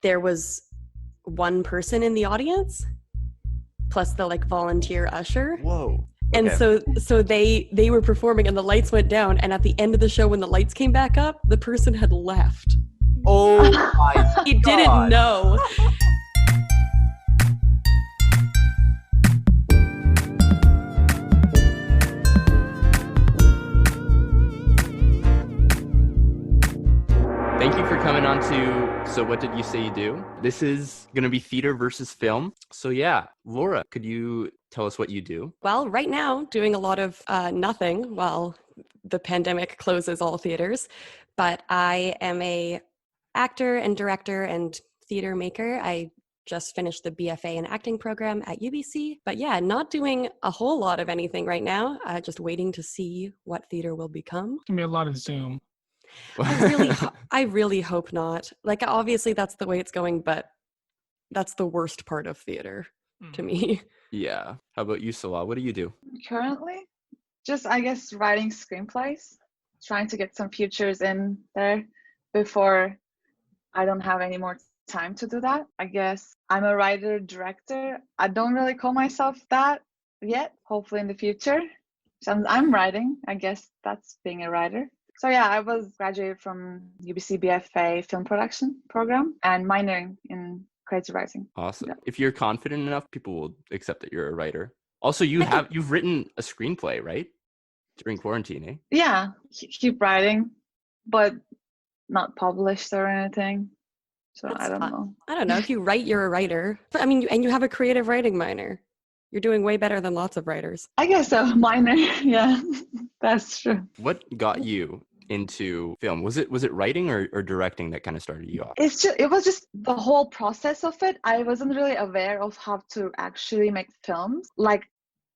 there was one person in the audience plus the like volunteer usher. Whoa. And Okay. so they were performing and the lights went down, and at the end of the show when the lights came back up, the person had left. Oh my He didn't know. Thank you for coming on to So What Did You Say You Do? This is going to be theater versus film. So yeah, Laura, could you tell us what you do? Well, right now, doing a lot of nothing while the pandemic closes all theaters. But I am a actor and director and theater maker. I just finished the BFA in acting program at UBC. But yeah, not doing a whole lot of anything right now. Just waiting to see what theater will become. It's gonna be a lot of Zoom. I really hope not. Like, obviously that's the way it's going, but that's the worst part of theater to me. Yeah. How about you, Sila? What do you do? Currently, just, I guess, writing screenplays, trying to get some features in there before I don't have any more time to do that. I guess I'm a writer, director. I don't really call myself that yet, hopefully in the future. So I'm writing. I guess that's being a writer. So yeah, I was graduated from UBC BFA film production program and minoring in creative writing. Awesome. Yeah. If you're confident enough, people will accept that you're a writer. Also, you've written a screenplay, right? During quarantine, eh? Yeah, keep writing, but not published or anything. So That's I don't fun. know. I don't know. If you write, you're a writer. But I mean, and you have a creative writing minor. You're doing way better than lots of writers. I guess so, minor. Yeah, that's true. What got you into film? Was it writing or directing that kind of started you off? It was just the whole process of it. I wasn't really aware of how to actually make films, like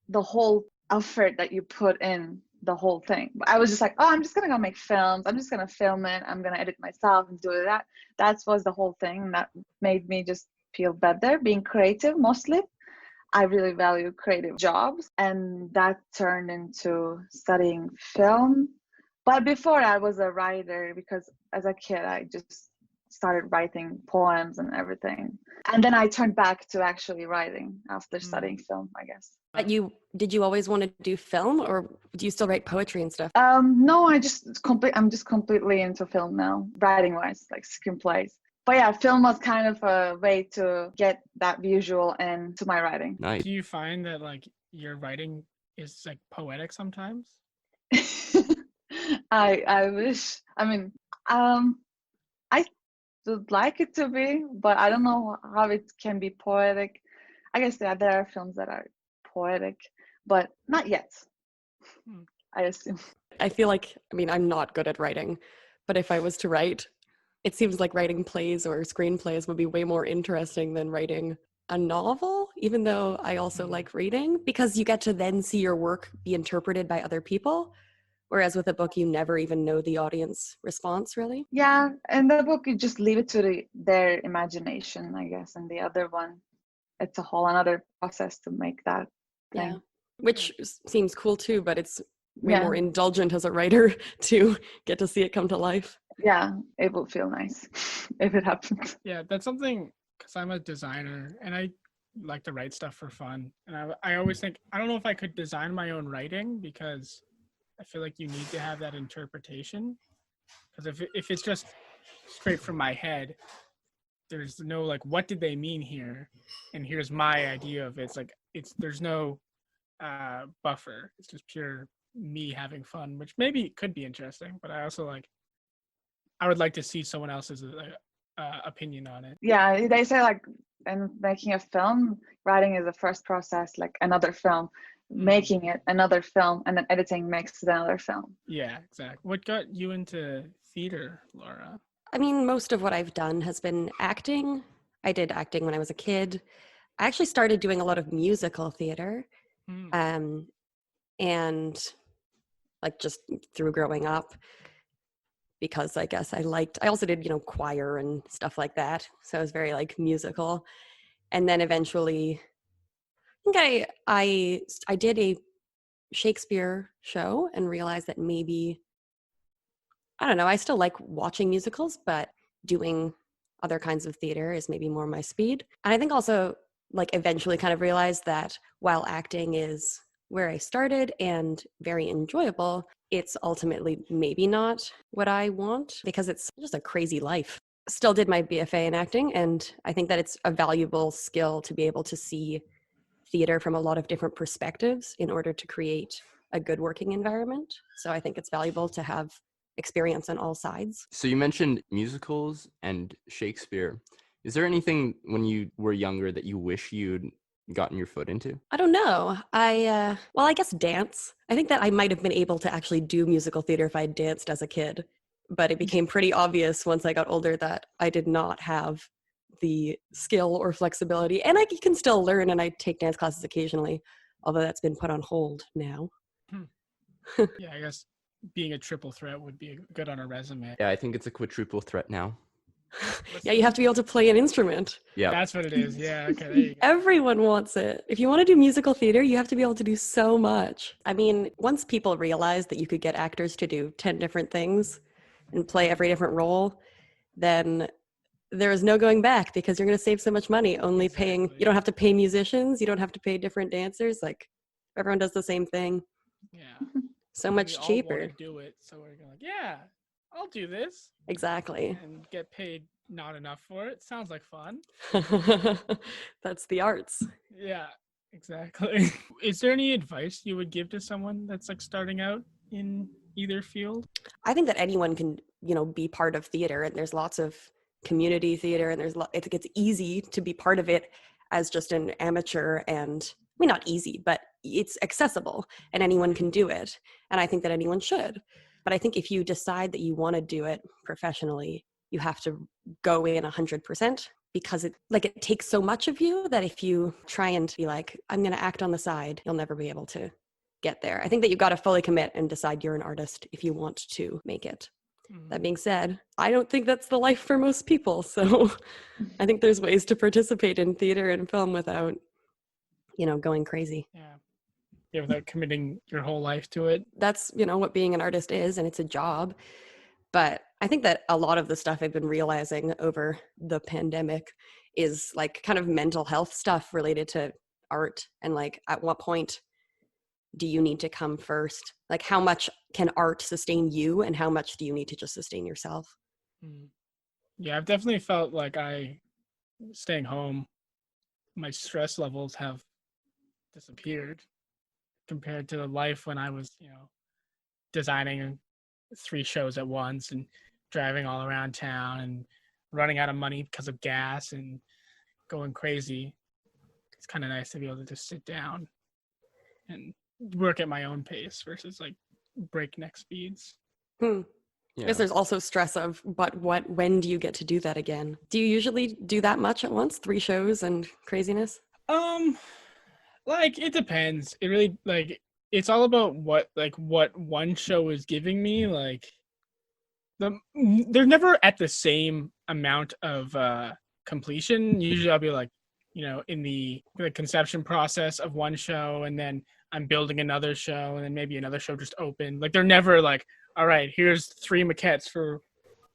the whole effort that you put in the whole thing. I was just like, oh, I'm just gonna go make films. I'm just gonna film it. I'm gonna edit myself and do that. That was the whole thing that made me just feel better being creative mostly. I really value creative jobs, and that turned into studying film. But before I was a writer because as a kid I just started writing poems and everything. And then I turned back to actually writing after studying film, I guess. But did you always want to do film, or do you still write poetry and stuff? No, I'm just completely into film now, writing wise, like screenplays. But yeah, film was kind of a way to get that visual into my writing. Nice. Do you find that like your writing is like poetic sometimes? I wish. I mean, I would like it to be, but I don't know how it can be poetic. I guess there are films that are poetic, but not yet. I assume. I feel like, I mean, I'm not good at writing, but if I was to write, it seems like writing plays or screenplays would be way more interesting than writing a novel, even though I also like reading, because you get to then see your work be interpreted by other people. Whereas with a book, you never even know the audience response, really. Yeah, in the book, you just leave it to their imagination, I guess. And the other one, it's a whole another process to make that thing. Yeah, which seems cool too, but it's way more indulgent as a writer to get to see it come to life. Yeah, it would feel nice if it happened. Yeah, that's something, because I'm a designer and I like to write stuff for fun. And I always think, I don't know if I could design my own writing, because I feel like you need to have that interpretation. Because if it's just straight from my head, there's no like, what did they mean here? And here's my idea of it. It's like, there's no buffer. It's just pure me having fun, which maybe could be interesting, but I also I would like to see someone else's opinion on it. Yeah, they say like in making a film, writing is the first process, like another film, making it another film, and then editing makes it another film. Yeah, exactly. What got you into theater, Laura? I mean, most of what I've done has been acting. I did acting when I was a kid. I actually started doing a lot of musical theater. And like just through growing up, because I guess I also did, choir and stuff like that. So I was very like musical. And then eventually I think I did a Shakespeare show and realized that maybe, I don't know, I still like watching musicals, but doing other kinds of theater is maybe more my speed. And I think also like eventually kind of realized that while acting is where I started and very enjoyable, it's ultimately maybe not what I want because it's just a crazy life. Still did my BFA in acting, and I think that it's a valuable skill to be able to see theater from a lot of different perspectives in order to create a good working environment. So I think it's valuable to have experience on all sides. So you mentioned musicals and Shakespeare. Is there anything when you were younger that you wish you'd gotten your foot into? I don't know. I guess dance. I think that I might have been able to actually do musical theater if I had danced as a kid, but it became pretty obvious once I got older that I did not have the skill or flexibility. And I can still learn, and I take dance classes occasionally, although that's been put on hold now. Yeah, I guess being a triple threat would be good on a resume. Yeah, I think it's a quadruple threat now. Yeah, you have to be able to play an instrument. Yeah. That's what it is. Yeah, okay, there you go. Everyone wants it. If you want to do musical theater, you have to be able to do so much. I mean, once people realized that you could get actors to do 10 different things and play every different role, then there is no going back because you're going to save so much money only paying. Exactly. You don't have to pay musicians. You don't have to pay different dancers. Like everyone does the same thing. Yeah. So We much all cheaper. want to do it, so we're like, yeah, I'll do this Exactly. and get paid not enough for it. Sounds like fun. That's the arts. Yeah, exactly. Is there any advice you would give to someone that's like starting out in either field? I think that anyone can, be part of theater, and there's lots of community theater, and it's easy to be part of it as just an amateur, and I mean, not easy, but it's accessible and anyone can do it. And I think that anyone should. But I think if you decide that you want to do it professionally, you have to go in 100% because it takes so much of you that if you try and be like, I'm going to act on the side, you'll never be able to get there. I think that you've got to fully commit and decide you're an artist if you want to make it. That being said, I don't think that's the life for most people. So I think there's ways to participate in theater and film without, going crazy. Yeah, without committing your whole life to it. That's, what being an artist is, and it's a job. But I think that a lot of the stuff I've been realizing over the pandemic is like kind of mental health stuff related to art, and like at what point do you need to come first? Like how much can art sustain you and how much do you need to just sustain yourself? Yeah, I've definitely felt like staying home, my stress levels have disappeared compared to the life when I was, designing 3 shows at once and driving all around town and running out of money because of gas and going crazy. It's kind of nice to be able to just sit down and work at my own pace versus like breakneck speeds. Yeah. I Yeah. guess there's also stress of, but when do you get to do that again? Do you usually do that much at once? 3 shows and craziness? Like it depends. It really it's all about what one show is giving me. Like they're never at the same amount of completion. Usually I'll be like, in the conception process of one show, and then I'm building another show, and then maybe another show just opened. Like they're never like, all right, here's 3 maquettes for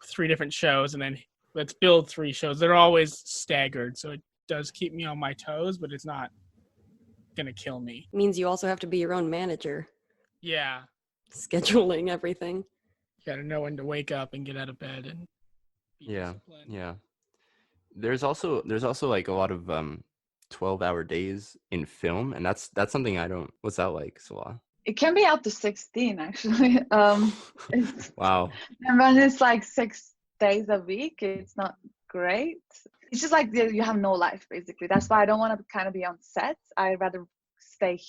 3 different shows, and then let's build 3 shows. They're always staggered, so it does keep me on my toes, but it's not gonna kill me. It means you also have to be your own manager, Yeah, scheduling everything. you gotta know when to wake up and get out of bed and be disciplined. Yeah. There's also like a lot of 12-hour days in film, and that's something I don't. What's that like, Sila? It can be up to 16 actually. Wow. And when it's like 6 days a week, it's not great. It's just like you have no life basically. That's why I don't want to kind of be on set. I'd rather stay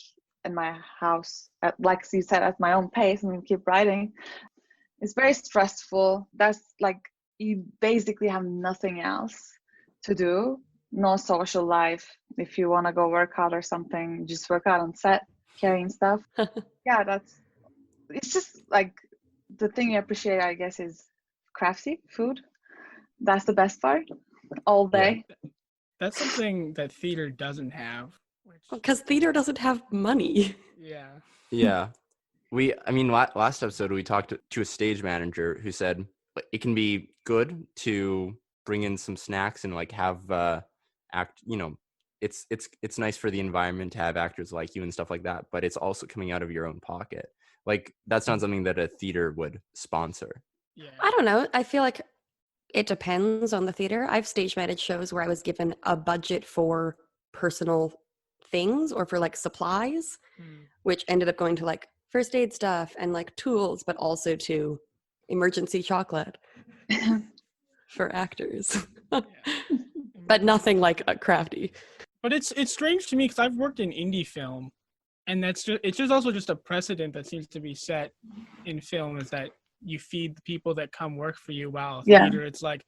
in my house, like you said, at my own pace and keep writing. It's very stressful. That's like you basically have nothing else to do. No social life. If you want to go work out or something, just work out on set, carrying stuff. Yeah, it's just like the thing you appreciate, I guess, is crafty food. That's the best part. All day. Yeah. That's something that theater doesn't have. Because theater doesn't have money. Yeah. Yeah. Last episode we talked to a stage manager who said it can be good to bring in some snacks and like have act, it's nice for the environment to have actors like you and stuff like that, but it's also coming out of your own pocket. Like that's not something that a theater would sponsor. Yeah. I don't know. I feel like it depends on the theater. I've stage managed shows where I was given a budget for personal things or for like supplies, which ended up going to like first aid stuff and like tools, but also to emergency chocolate for actors. But nothing like crafty. But it's strange to me because I've worked in indie film, and it's just also just a precedent that seems to be set in film, is that you feed the people that come work for you. While theater, it's like,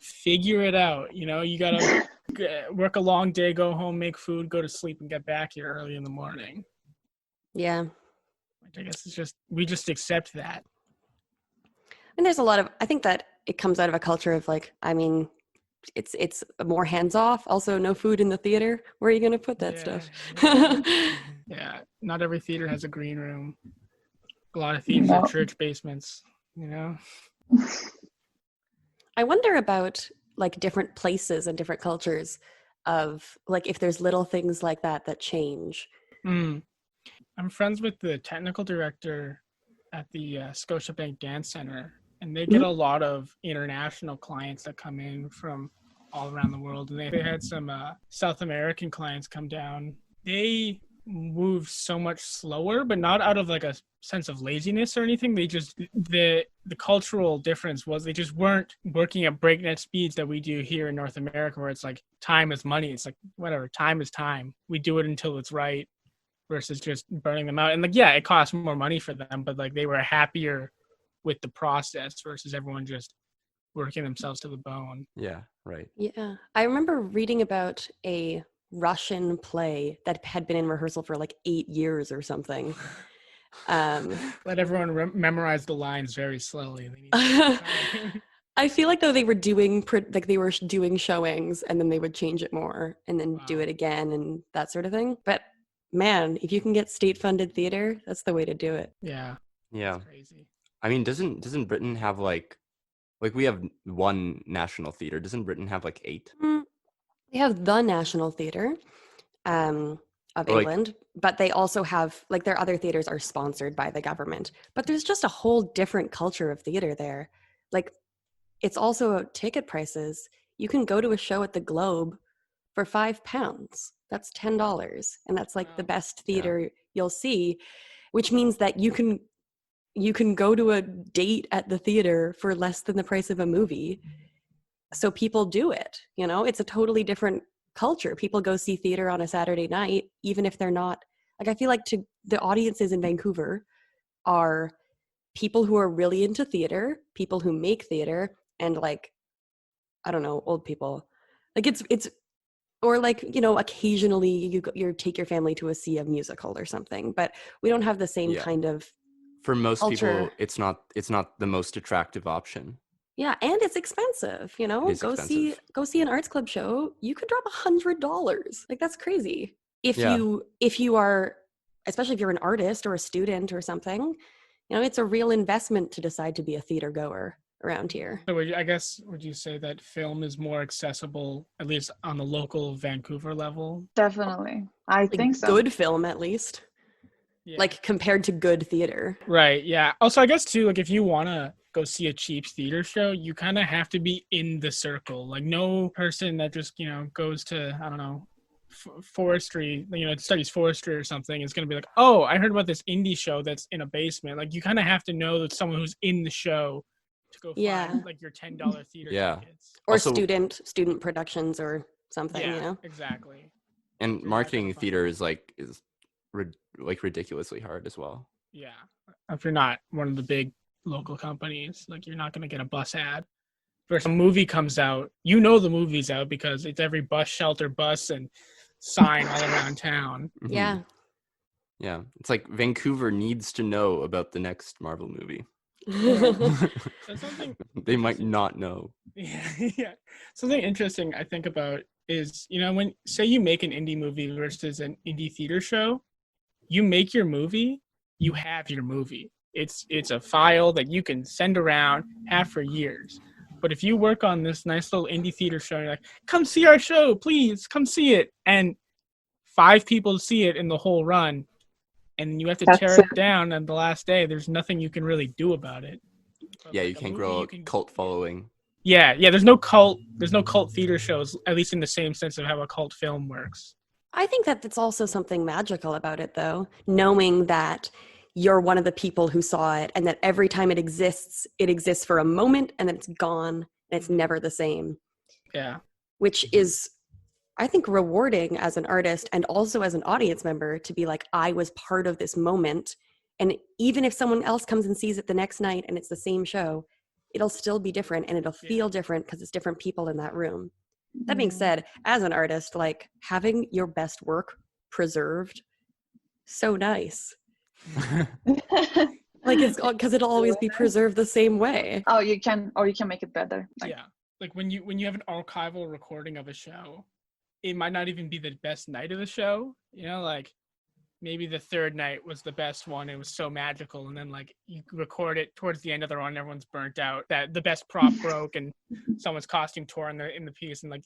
figure it out. You gotta work a long day, go home, make food, go to sleep, and get back here early in the morning. Yeah. I guess we just accept that. And there's a lot of, I think that it comes out of a culture of like, I mean, it's more hands off. Also, no food in the theater. Where are you going to put that stuff? Yeah, not every theater has a green room. A lot of theaters have church basements. I wonder about like different places and different cultures of like if there's little things like that change. I'm friends with the technical director at the Scotiabank Dance Center, and they get a lot of international clients that come in from all around the world. And they had some South American clients come down. They move so much slower, but not out of like a sense of laziness or anything. They just, the cultural difference was they just weren't working at breakneck speeds that we do here in North America, where it's like time is money. It's like, whatever, time is time. We do it until it's right, versus just burning them out. And like, yeah, it costs more money for them, but like they were happier with the process versus everyone just working themselves to the bone. Yeah, right. Yeah. I remember reading about a Russian play that had been in rehearsal for like 8 years or something. Let everyone memorize the lines very slowly. I feel like though they were doing showings and then they would change it more and then do it again and that sort of thing. But man, if you can get state-funded theater, that's the way to do it. Yeah. Yeah. Crazy. I mean, doesn't Britain have like we have one national theater? Doesn't Britain have like 8? We have the National Theatre of England, but they also have like their other theaters are sponsored by the government. But there's just a whole different culture of theater there. Like it's also ticket prices. You can go to a show at the Globe for £5. That's $10, and that's like the best theater you'll see, which means that you can go to a date at the theater for less than the price of a movie. So people do it, it's a totally different culture. People go see theater on a Saturday night, even if they're not like, I feel like the audiences in Vancouver are people who are really into theater, people who make theater, and like, I don't know, old people. Like it's or like, occasionally you take your family to see a musical or something, but we don't have the same kind of for most culture. people. It's not the most attractive option. Yeah, and it's expensive, Go see an arts club show. You could drop $100. Like that's crazy. If you are, especially if you're an artist or a student or something, it's a real investment to decide to be a theater goer around here. So would you say that film is more accessible, at least on the local Vancouver level? Definitely. I think so. Good film, at least. Yeah. Like compared to good theater. Right, yeah. Also, I guess too, like if you want to go see a cheap theater show, you kind of have to be in the circle. Like no person that just, goes to, I don't know, forestry, studies forestry or something is going to be like, oh, I heard about this indie show that's in a basement. Like you kind of have to know that someone who's in the show to go find like your $10 theater tickets. Or also, student productions or something, Exactly. And marketing theater is ridiculously hard as well. Yeah. If you're not one of the big local companies, like you're not going to get a bus ad. If a movie comes out, the movie's out because it's every bus shelter bus and sign all around town. Mm-hmm. Yeah. Yeah. It's like Vancouver needs to know about the next Marvel movie. They might not know. Yeah. Something interesting I think about is, when say you make an indie movie versus an indie theater show, you make your movie, you have your movie. It's a file that you can send around, have for years. But if you work on this nice little indie theater show, you're like, come see our show, please, come see it. And 5 people see it in the whole run, and you have to tear That's it down on the last day. There's nothing you can really do about it. But Yeah, like you a can't movie, grow you a can- cult following. Yeah. There's no cult theater shows, at least in the same sense of how a cult film works. I think that it's also something magical about it, though, knowing that you're one of the people who saw it and that every time it exists for a moment and then it's gone and it's never the same, Yeah. which is, I think, rewarding as an artist and also as an audience member to be like, I was part of this moment. And even if someone else comes and sees it the next night and it's the same show, it'll still be different and it'll feel different because it's different people in that room. That being said, as an artist, like having your best work preserved, so nice. Like it's because it'll always be preserved the same way. Oh, you can make it better. Like, Yeah. Like when you have an archival recording of a show, it might not even be the best night of the show. You know, like maybe the third night was the best one. It was so magical. And then like you record it towards the end of the run, everyone's burnt out, that the best prop broke and someone's costume tore in the piece. And like,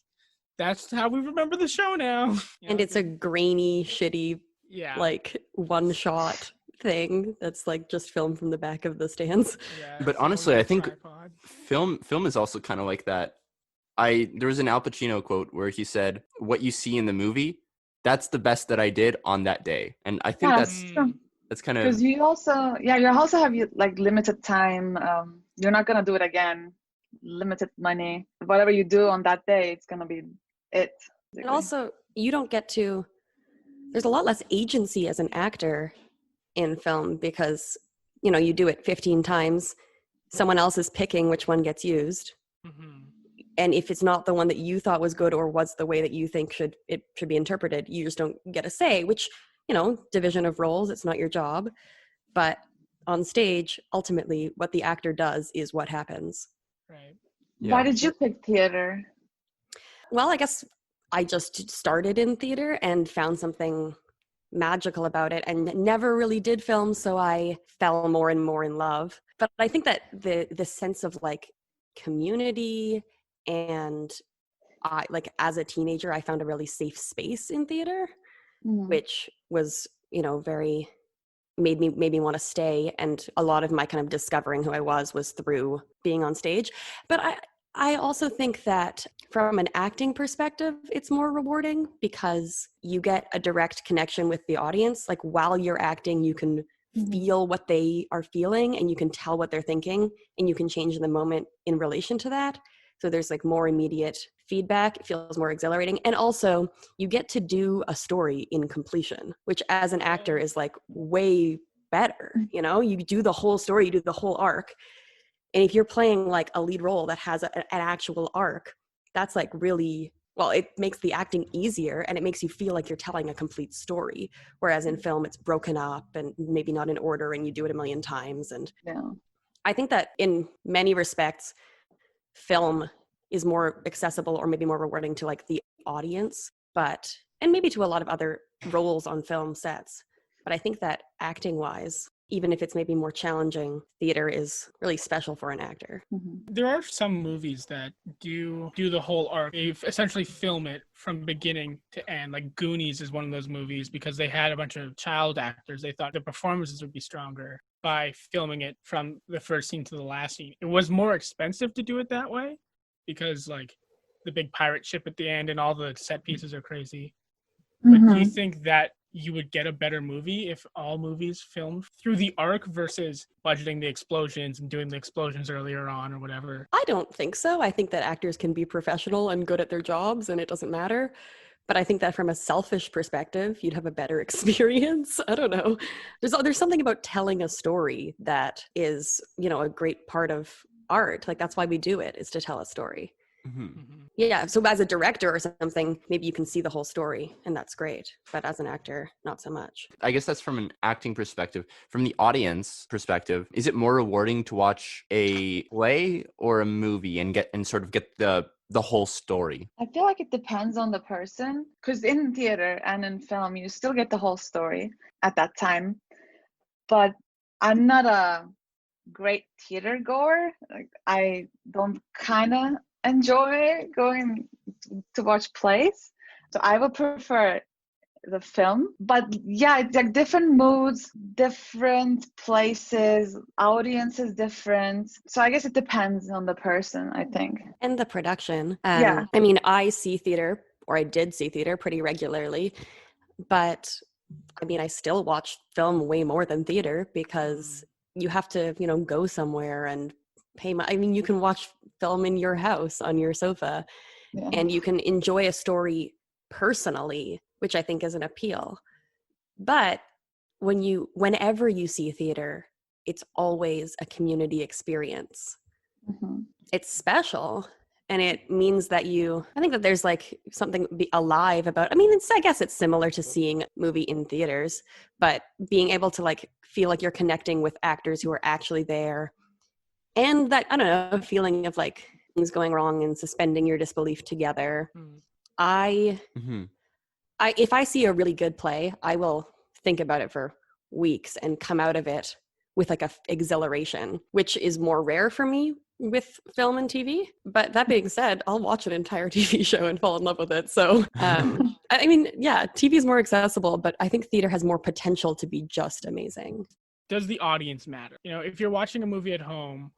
that's how we remember the show now. You And know, it's a grainy, shitty, yeah. like one shot thing that's like just filmed from the back of the stands. Yeah, But it's honestly, on I a think tripod. film is also kind of like that. There was an Al Pacino quote where he said, "What you see in the movie, that's the best that I did on that day." And I think yes, that's kind of because you also have like limited time. You're not gonna do it again. Limited money. Whatever you do on that day, it's gonna be it. And also, you don't get to, there's a lot less agency as an actor in film because, you know, you do it 15 times. Someone else is picking which one gets used. Mm-hmm. And if it's not the one that you thought was good or was the way that you think it should be interpreted, you just don't get a say, which, you know, division of roles, it's not your job. But on stage, ultimately, what the actor does is what happens. Right. Yeah. Why did you pick theater? Well, I guess I just started in theater and found something magical about it and never really did film, so I fell more and more in love. But I think that the sense of like community and I, like as a teenager, I found a really safe space in theater, which was, you know, very made me want to stay. And a lot of my kind of discovering who I was through being on stage. But I also think that from an acting perspective, it's more rewarding because you get a direct connection with the audience. Like while you're acting, you can feel what they are feeling and you can tell what they're thinking and you can change the moment in relation to that. So there's like more immediate feedback. It feels more exhilarating. And also you get to do a story in completion, which as an actor is like way better. You know, you do the whole story, you do the whole arc. And if you're playing like a lead role that has an actual arc, that's like really, well, it makes the acting easier and it makes you feel like you're telling a complete story. Whereas in film, it's broken up and maybe not in order and you do it a million times. And I think that in many respects, film is more accessible or maybe more rewarding to like the audience, and maybe to a lot of other roles on film sets. But I think that acting wise, even if it's maybe more challenging, theater is really special for an actor. There are some movies that do the whole arc. They essentially film it from beginning to end. Like Goonies is one of those movies because they had a bunch of child actors. They thought the performances would be stronger by filming it from the first scene to the last scene. It was more expensive to do it that way because like the big pirate ship at the end and all the set pieces are crazy. But do you think that you would get a better movie if all movies filmed through the arc versus budgeting the explosions and doing the explosions earlier on or whatever? I don't think so. I think that actors can be professional and good at their jobs and it doesn't matter. But I think that from a selfish perspective, you'd have a better experience. I don't know. There's something about telling a story that is, you know, a great part of art. Like that's why we do it, is to tell a story. Yeah, so as a director or something, maybe you can see the whole story and that's great. But as an actor, not so much. I guess that's from an acting perspective. From the audience perspective, is it more rewarding to watch a play or a movie and get the whole story? I feel like it depends on the person, because in theater and in film, you still get the whole story at that time. But I'm not a great theater goer. Like, I don't kind of enjoy going to watch plays, so I would prefer the film. But yeah, it's like different moods, different places, audience is different, so I guess it depends on the person, I think. And the production. Yeah. I mean, I see theater, or I did see theater pretty regularly, but I mean, I still watch film way more than theater because you have to, go somewhere and pay I mean, you can watch film in your house on your sofa, Yeah. and you can enjoy a story personally, which I think is an appeal. But whenever you see theater, it's always a community experience. Mm-hmm. It's special, and it means that I think that there's like something alive about, I mean, I guess it's similar to seeing a movie in theaters, but being able to like feel like you're connecting with actors who are actually there, and that, I don't know, feeling of like things going wrong and suspending your disbelief together. Mm-hmm. If I see a really good play, I will think about it for weeks and come out of it with like a exhilaration, which is more rare for me with film and TV. But that being said, I'll watch an entire TV show and fall in love with it. So, I mean, yeah, TV is more accessible, but I think theater has more potential to be just amazing. Does the audience matter? If you're watching a movie at home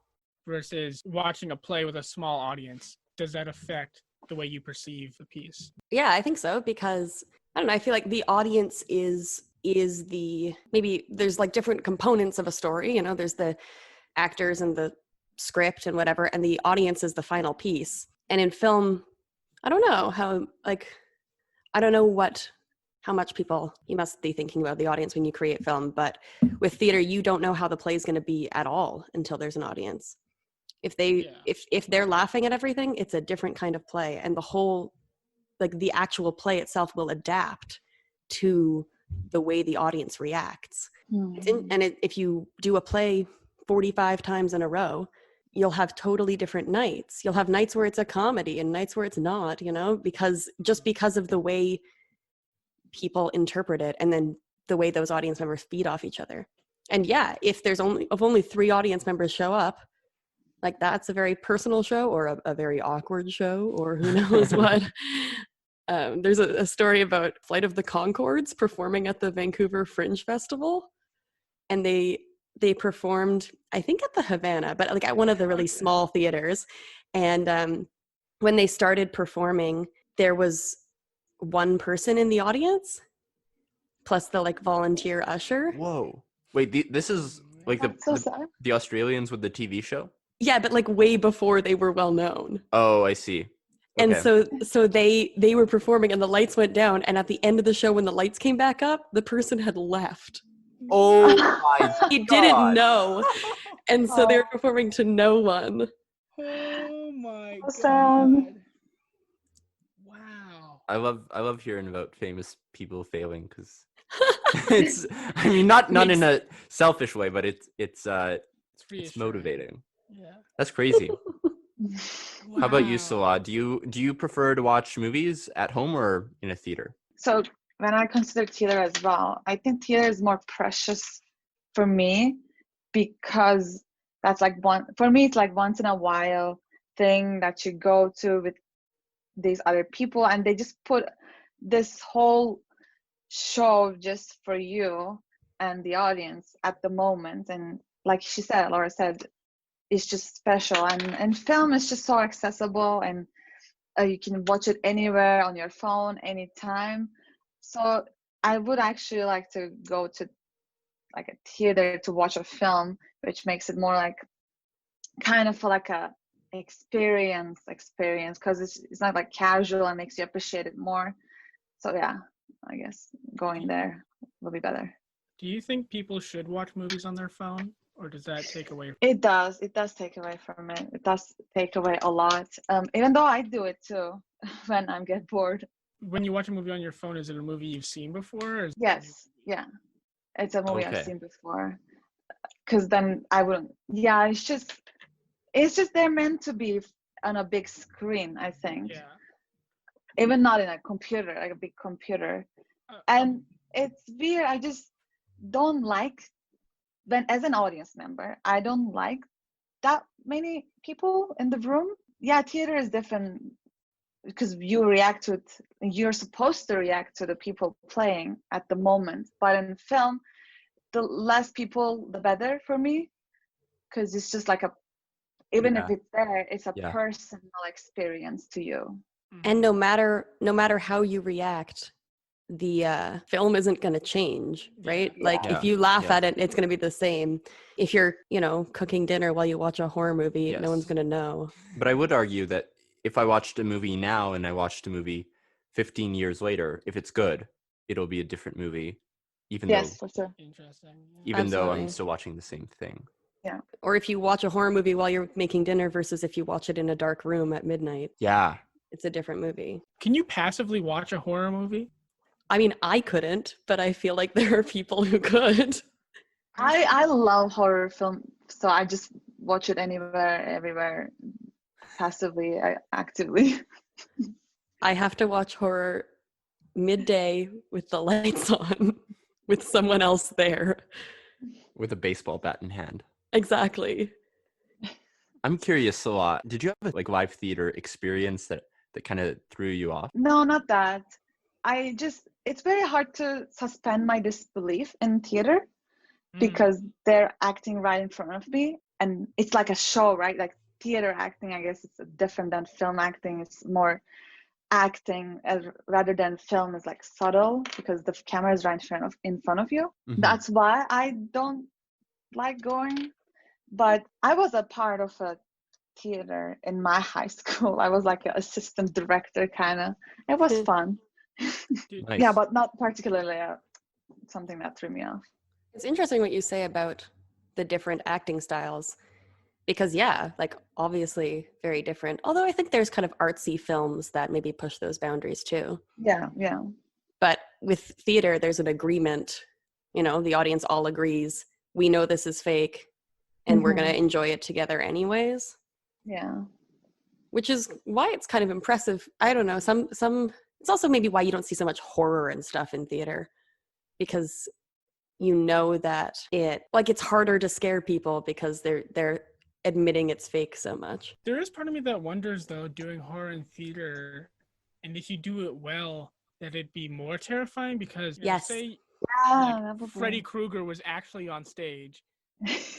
versus watching a play with a small audience, does that affect the way you perceive the piece? Yeah, I think so, because I don't know, I feel like the audience is maybe there's like different components of a story, there's the actors and the script and whatever, and the audience is the final piece. And in film, I don't know how much you must be thinking about the audience when you create film, but with theater, you don't know how the play is going to be at all until there's an audience. If they're laughing at everything, it's a different kind of play, and the whole, like, the actual play itself will adapt to the way the audience reacts. If you do a play 45 times in a row, you'll have totally different nights. You'll have nights where it's a comedy and nights where it's not, because of the way people interpret it, and then the way those audience members feed off each other. And yeah, if only 3 audience members show up, like, that's a very personal show, or a very awkward show, or who knows what. There's a story about Flight of the Conchords performing at the Vancouver Fringe Festival, and they performed, I think, at the Havana, but like at one of the really small theaters. And when they started performing, there was one person in the audience, plus the like volunteer usher. Whoa! Wait, this is like the Australians with the TV show? Yeah, but like way before they were well known. Oh, I see. Okay. And so they were performing, and the lights went down, and at the end of the show, when the lights came back up, the person had left. Oh my God. He didn't know. And so they were performing to no one. Oh my Awesome. God. Wow. I love hearing about famous people failing, because it's, I mean, not in a selfish way, but it's motivating. Yeah. That's crazy. Wow. How about you, Sila? Do you prefer to watch movies at home or in a theater? So when I consider theater as well, I think theater is more precious for me, because that's like for me, it's like once in a while thing that you go to with these other people, and they just put this whole show just for you and the audience at the moment. And like Laura said, it's just special. And film is just so accessible, and you can watch it anywhere on your phone, anytime. So I would actually like to go to like a theater to watch a film, which makes it more like kind of like a experience, because it's not like casual, and makes you appreciate it more. So yeah, I guess going there will be better. Do you think people should watch movies on their phone, or does that take away? It does take away from it. It does take away a lot. Even though I do it too when I get bored. When you watch a movie on your phone, is it a movie you've seen before? Or Yes, yeah, it's a movie Okay. I've seen before. Because then I wouldn't. Yeah, it's just they're meant to be on a big screen, I think. Yeah. Even not in a computer, like a big computer. And it's weird. I just don't like when as an audience member, I don't like that many people in the room. Yeah, theater is different because you're supposed to react to the people playing at the moment. But in film, the less people, the better for me, because it's just like even if it's there, it's a personal experience to you. And no matter how you react, the film isn't going to change, right? Like if you laugh at it, it's going to be the same. If you're, cooking dinner while you watch a horror movie, no one's going to know. But I would argue that if I watched a movie now and I watched a movie 15 years later, if it's good, it'll be a different movie, even for sure. Interesting. Even though I'm still watching the same thing. Yeah. Or if you watch a horror movie while you're making dinner versus if you watch it in a dark room at midnight. Yeah. It's a different movie. Can you passively watch a horror movie? I mean, I couldn't, but I feel like there are people who could. I love horror film, so I just watch it anywhere, everywhere, passively, actively. I have to watch horror midday with the lights on, with someone else there. With a baseball bat in hand. Exactly. I'm curious a lot. Did you have a live theater experience that kind of threw you off? No, not that. It's very hard to suspend my disbelief in theater because they're acting right in front of me. And it's like a show, right? Like theater acting, I guess it's different than film acting. It's more acting rather than film is like subtle because the camera is right in front of you. Mm-hmm. That's why I don't like going. But I was a part of a theater in my high school. I was like an assistant director kind of. It was fun. Nice. Yeah, but not particularly something that threw me off. It's interesting what you say about the different acting styles because obviously very different. Although I think there's kind of artsy films that maybe push those boundaries too. Yeah. But with theater, there's an agreement, the audience all agrees. We know this is fake and we're going to enjoy it together anyways. Yeah. Which is why it's kind of impressive. I don't know. Some it's also maybe why you don't see so much horror and stuff in theater because that it's harder to scare people because they're admitting it's fake so much. There is part of me that wonders though, doing horror in theater, and if you do it well, that it'd be more terrifying because say Freddy Krueger was actually on stage.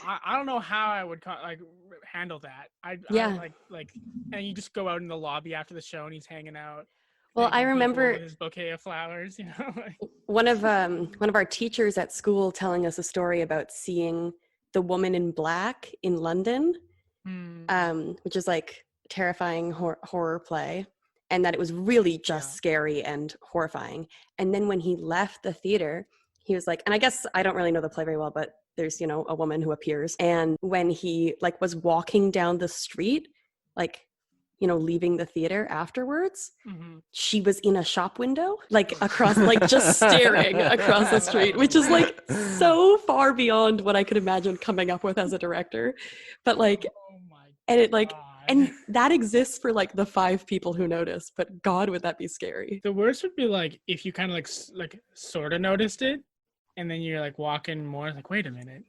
I don't know how I would handle that. I and you just go out in the lobby after the show and he's hanging out. Well, I remember with his bouquet of flowers, one of our teachers at school telling us a story about seeing The Woman in Black in London, which is like terrifying horror play, and that it was really just scary and horrifying. And then when he left the theater, he was like, and I guess I don't really know the play very well, but there's, a woman who appears. And when he was walking down the street, leaving the theater afterwards, she was in a shop window, across, just staring across the street, which is so far beyond what I could imagine coming up with as a director. But and it and that exists for the 5 people who notice, but God, would that be scary? The worst would be if you kind of sort of noticed it, and then you're walking more, wait a minute,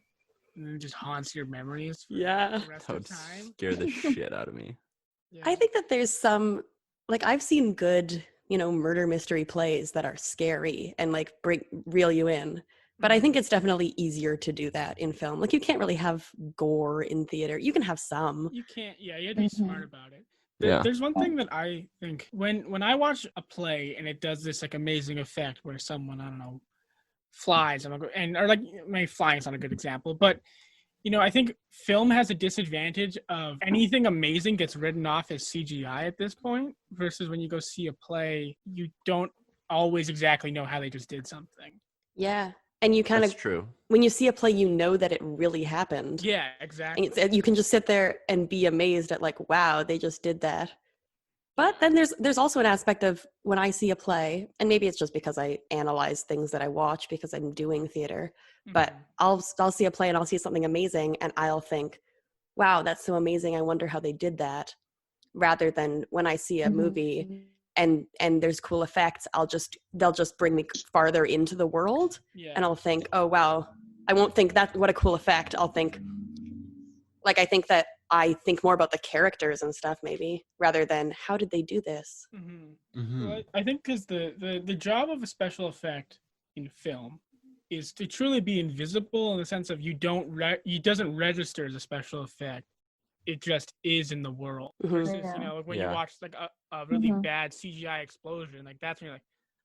and it just haunts your memories for the rest of the time. Scare the shit out of me. Yeah. I think that there's some, I've seen good, murder mystery plays that are scary and reel you in. But I think it's definitely easier to do that in film. You can't really have gore in theater. You can have some. You can't. Yeah, you have to be smart about it. There's one thing that I think when I watch a play and it does this amazing effect where someone, I don't know, flies maybe flying is not a good example, but I think film has a disadvantage of anything amazing gets written off as CGI at this point versus when you go see a play, you don't always exactly know how they just did something. Yeah. And you kind of, true. When you see a play, that it really happened. Yeah, exactly. And you can just sit there and be amazed at wow, they just did that. But then there's also an aspect of when I see a play, and maybe it's just because I analyze things that I watch because I'm doing theater, but I'll see a play and I'll see something amazing and I'll think, wow, that's so amazing. I wonder how they did that. Rather than when I see a movie and there's cool effects, they'll just bring me farther into the world and I'll think, oh, wow, I won't think that what a cool effect. I'll think like I think more about the characters and stuff maybe rather than how did they do this. Well, I think because the job of a special effect in film is to truly be invisible in the sense of it doesn't register as a special effect. It just is in the world. Versus, like when you watch like a really bad CGI explosion, like that's when you're like,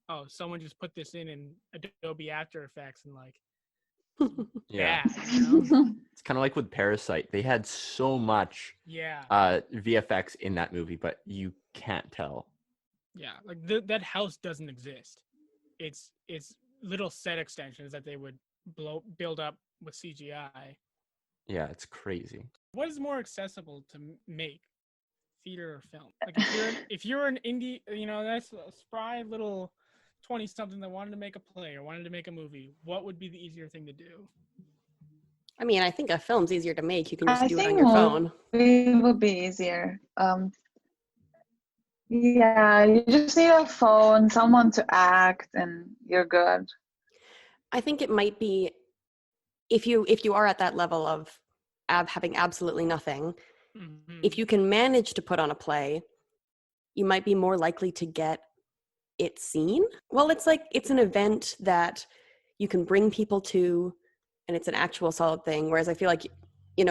oh, someone just put this in Adobe After Effects and like, Yeah. bad, It's kind of like with Parasite. They had so much VFX in that movie, but you can't tell. Yeah, like that house doesn't exist. It's little set extensions that they would build up with CGI. Yeah, it's crazy. What is more accessible to make, theater or film? Like if you're an indie, that's a spry little 20-something that wanted to make a play or wanted to make a movie, what would be the easier thing to do? I mean, I think a film's easier to make. You can just do it on your phone. It would be easier. Yeah, you just need a phone, someone to act, and you're good. I think it might be if you are at that level of having absolutely nothing, if you can manage to put on a play, you might be more likely to get it seen. Well, it's an event that you can bring people to, and it's an actual solid thing. Whereas I feel like,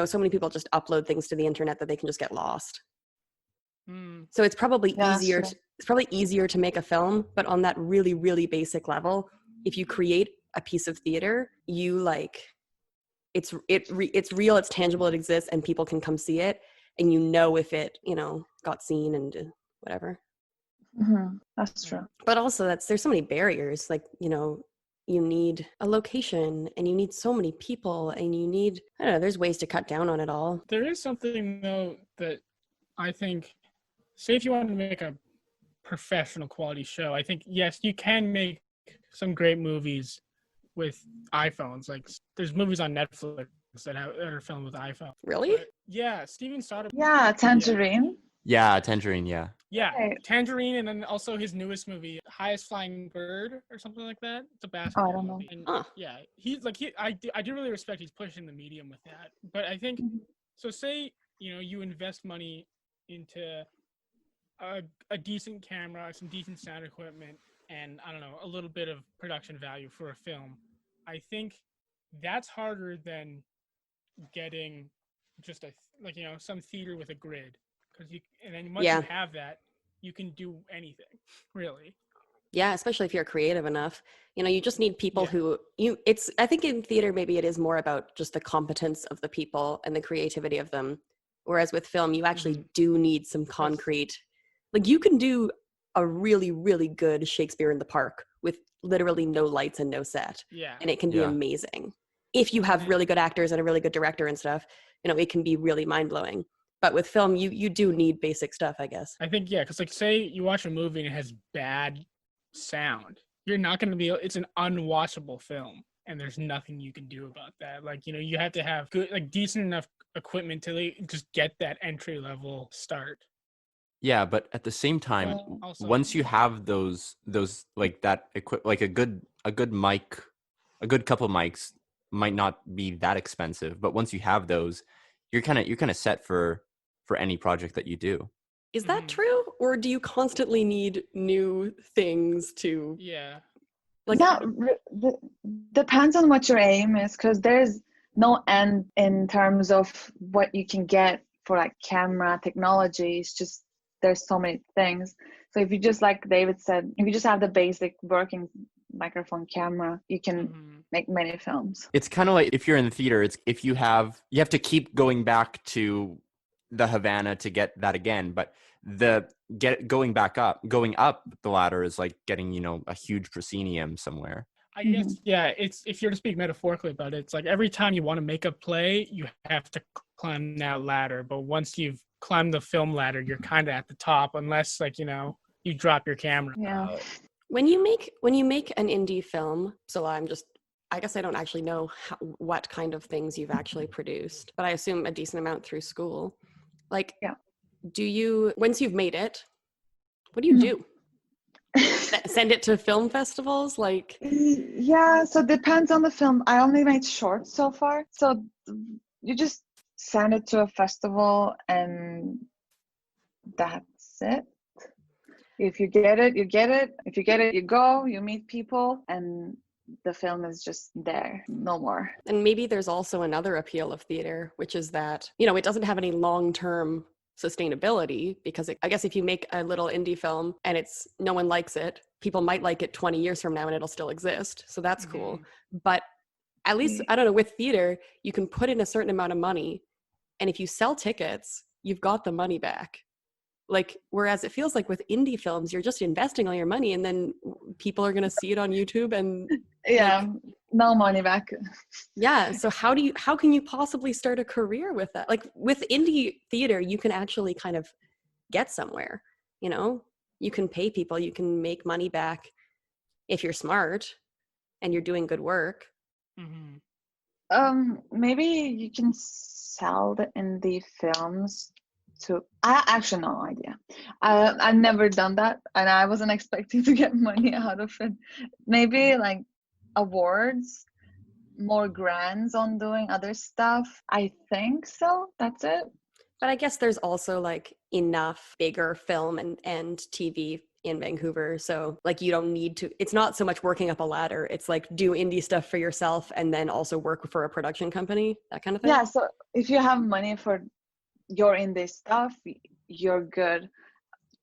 so many people just upload things to the internet that they can just get lost. So it's probably easier. It's probably easier to make a film, but on that really, really basic level, if you create a piece of theater, you it's real, it's tangible, it exists, and people can come see it, and if it got seen and whatever. That's true. But also there's so many barriers, like you need a location, and you need so many people, and you need, I don't know, there's ways to cut down on it all. There is something though that I think, say if you want to make a professional quality show, I think yes, you can make some great movies with iPhones. Like there's movies on Netflix that are filmed with iPhone. Really? But, yeah, Steven Soderbergh. Yeah, Tangerine. Yeah, Tangerine. Yeah. Yeah, Right. Tangerine, and then also his newest movie, Highest Flying Bird, or something like that. It's a basketball I don't know. movie. And yeah, I do really respect he's pushing the medium with that. But I think so. Say you invest money into a decent camera, some decent sound equipment, and I don't know, a little bit of production value for a film. I think that's harder than getting just some theater with a grid. And then once you have that, you can do anything, really. Yeah, especially if you're creative enough. You just need people who I think in theater, maybe it is more about just the competence of the people and the creativity of them. Whereas with film, you actually do need some concrete, like you can do a really, really good Shakespeare in the Park with literally no lights and no set. Yeah. And it can be amazing. If you have really good actors and a really good director and stuff, it can be really mind-blowing. But with film, you do need basic stuff, I guess. I think, yeah, because say you watch a movie and it has bad sound, you're not going to it's an unwatchable film, and there's nothing you can do about that. You have to have good, decent enough equipment to just get that entry level start. Yeah, but at the same time, once you have those like that like a good mic, a good couple mics might not be that expensive, but once you have those, you're kind of set for any project that you do. Is that true, or do you constantly need new things to? Yeah. Depends on what your aim is, because there's no end in terms of what you can get for camera technology. It's just there's so many things. So if you just, like David said, if you just have the basic working microphone camera, you can make many films. It's kind of like if you're in the theater, it's if you have to keep going back to the Havana to get that again, but going up the ladder is like getting a huge proscenium somewhere. I guess it's, if you're to speak metaphorically about it, it's like every time you want to make a play, you have to climb that ladder, but once you've climbed the film ladder, you're kind of at the top, unless you drop your camera. When you make an indie film, so I guess I don't actually know what kind of things you've actually produced, but I assume a decent amount through school. Do you, once you've made it, what do you do? Send it to film festivals? Like, Yeah, so depends on the film. I only made shorts so far. So you just send it to a festival and that's it. If you get it, you get it. If you get it, you go, you meet people, and the film is just there, no more. and maybe there's also another appeal of theater, which is that, you know, it doesn't have any long-term sustainability, because I guess if you make a little indie film and no one likes it, people might like it 20 years from now and it'll still exist. So that's cool. But at least, I don't know, with theater, you can put in a certain amount of money, and if you sell tickets, you've got the money back. Like, whereas it feels like with indie films, you're just investing all your money and then people are going to see it on YouTube and Yeah, no money back. yeah. So how can you possibly start a career with that? Like with indie theater, you can actually kind of get somewhere, you know, you can pay people, you can make money back if you're smart and you're doing good work. Maybe you can sell the indie films to, I actually no idea. I've never done that, and I wasn't expecting to get money out of it. Maybe like awards, more grants on doing other stuff. I think so. That's it. But I guess there's also like enough bigger film and TV in Vancouver. So like you don't need to, it's not so much working up a ladder. It's like do indie stuff for yourself and then also work for a production company, that kind of thing. Yeah, so if you have money for your indie stuff, you're good.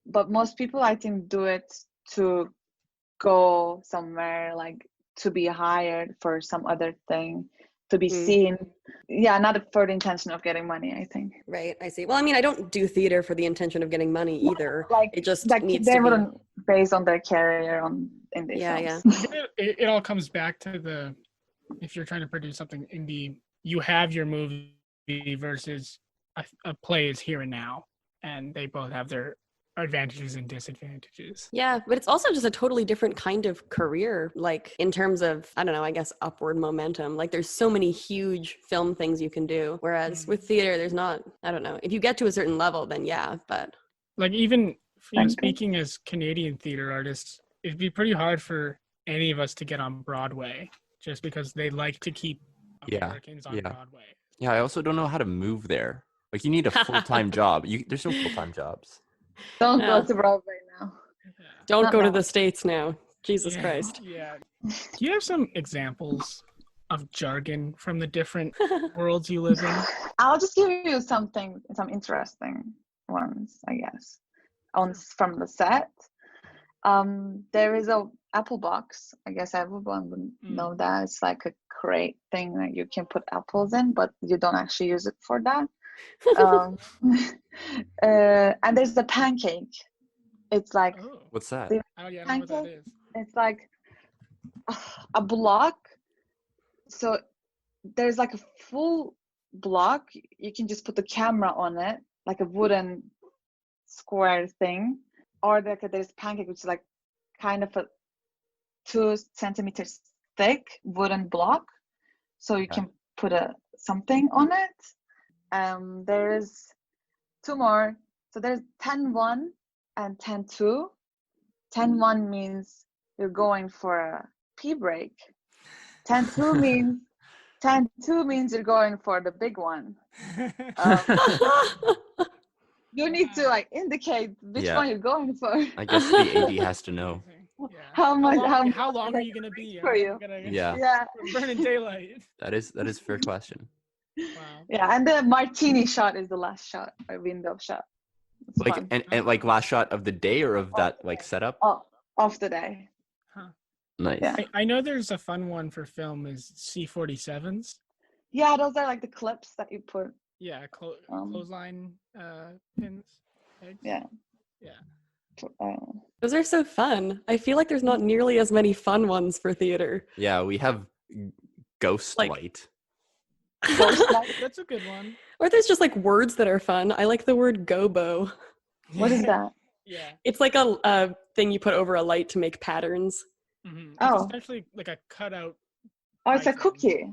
But most people, I think, do it to go somewhere, like to be hired for some other thing, to be seen. Yeah, not for the intention of getting money, I think. Right, I see. Well, I mean, I don't do theater for the intention of getting money either. Like it just like needs they to wouldn't base on their career on indie films. It all comes back to if you're trying to produce something indie, you have your movie versus a play is here and now, and they both have their advantages and disadvantages. Yeah, but it's also just a totally different kind of career, like in terms of, I don't know, I guess upward momentum. Like there's so many huge film things you can do, whereas with theater, there's not, I don't know. If you get to a certain level, then yeah, but. Like even speaking as Canadian theater artists, it'd be pretty hard for any of us to get on Broadway just because they like to keep Americans on Broadway. Yeah, I also don't know how to move there. Like you need a full-time job. There's no full-time jobs. Don't go to Broadway now. Don't Not go to now. the States now. Jesus Christ. Yeah. Do you have some examples of jargon from the different worlds you live in? I'll just give you some interesting ones, I guess. From the set. There is a apple box. I guess everyone would know that. It's like a crate thing that you can put apples in, but you don't actually use it for that. And there's the pancake. It's like what's that? I don't know what that is. It's like a block. So there's like a full block. You can just put the camera on it, like a wooden square thing, or there's pancake, which is like kind of a 2 centimeters thick wooden block. So you can put something on it. There's 2 more. So there's 10-1 and 10-2. 10-1 means you're going for a pee break. 10-2 means you're going for the big one. You need to like indicate which one you're going for. I guess the AD has to know. How long are you gonna be for you? Burning daylight. That is a fair question. Wow. Yeah, and the martini shot is the last shot, a window shot. It's like fun. and like last shot of the day or of that like setup? Of the day. Huh. Nice. Yeah. I know there's a fun one for film is C-47s. Yeah, those are like the clips that you put. Yeah, clothesline pins. Eggs. Yeah. Those are so fun. I feel like there's not nearly as many fun ones for theater. Yeah, we have Ghost Light. That's a good one. Or there's just like words that are fun. I like the word gobo. What is that? Yeah. It's like a thing you put over a light to make patterns. Mm-hmm. Oh. It's essentially like a cutout. Oh, it's a cookie.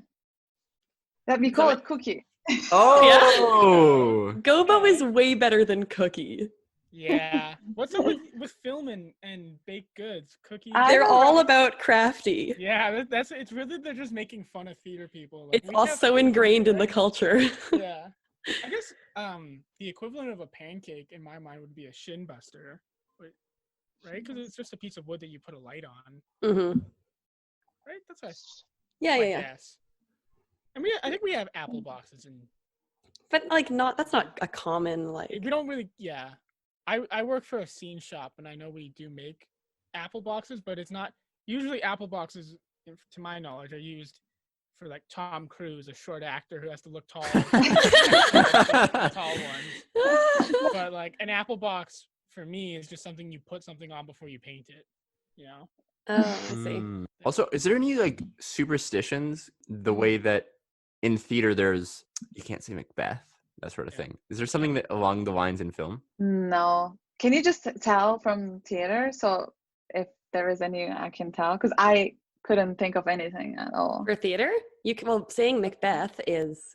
That we call it cookie. Oh! Gobo is way better than cookie. Yeah. What's up with film and baked goods, cookies? They're all about crafty. Yeah, that's it's really they're just making fun of theater people. It's all so ingrained in the culture. Yeah. I guess the equivalent of a pancake in my mind would be a shin buster, right? Because it's just a piece of wood that you put a light on. Mm-hmm. Right? That's what Yeah. guess. And I think we have apple boxes and. But like that's not a common like. We don't really. Yeah. I work for a scene shop and I know we do make apple boxes, but it's not usually apple boxes. To my knowledge, are used for like Tom Cruise, a short actor who has to look tall. Tall ones. But like an apple box for me is just something you put something on before you paint it. You know. Oh, I see. Also, is there any like superstitions the way that in theater there's you can't say Macbeth, that sort of thing? Is there something that along the lines in film? No. Can you just tell from theater? So if there is any, I can tell because I couldn't think of anything at all. For theater, saying Macbeth is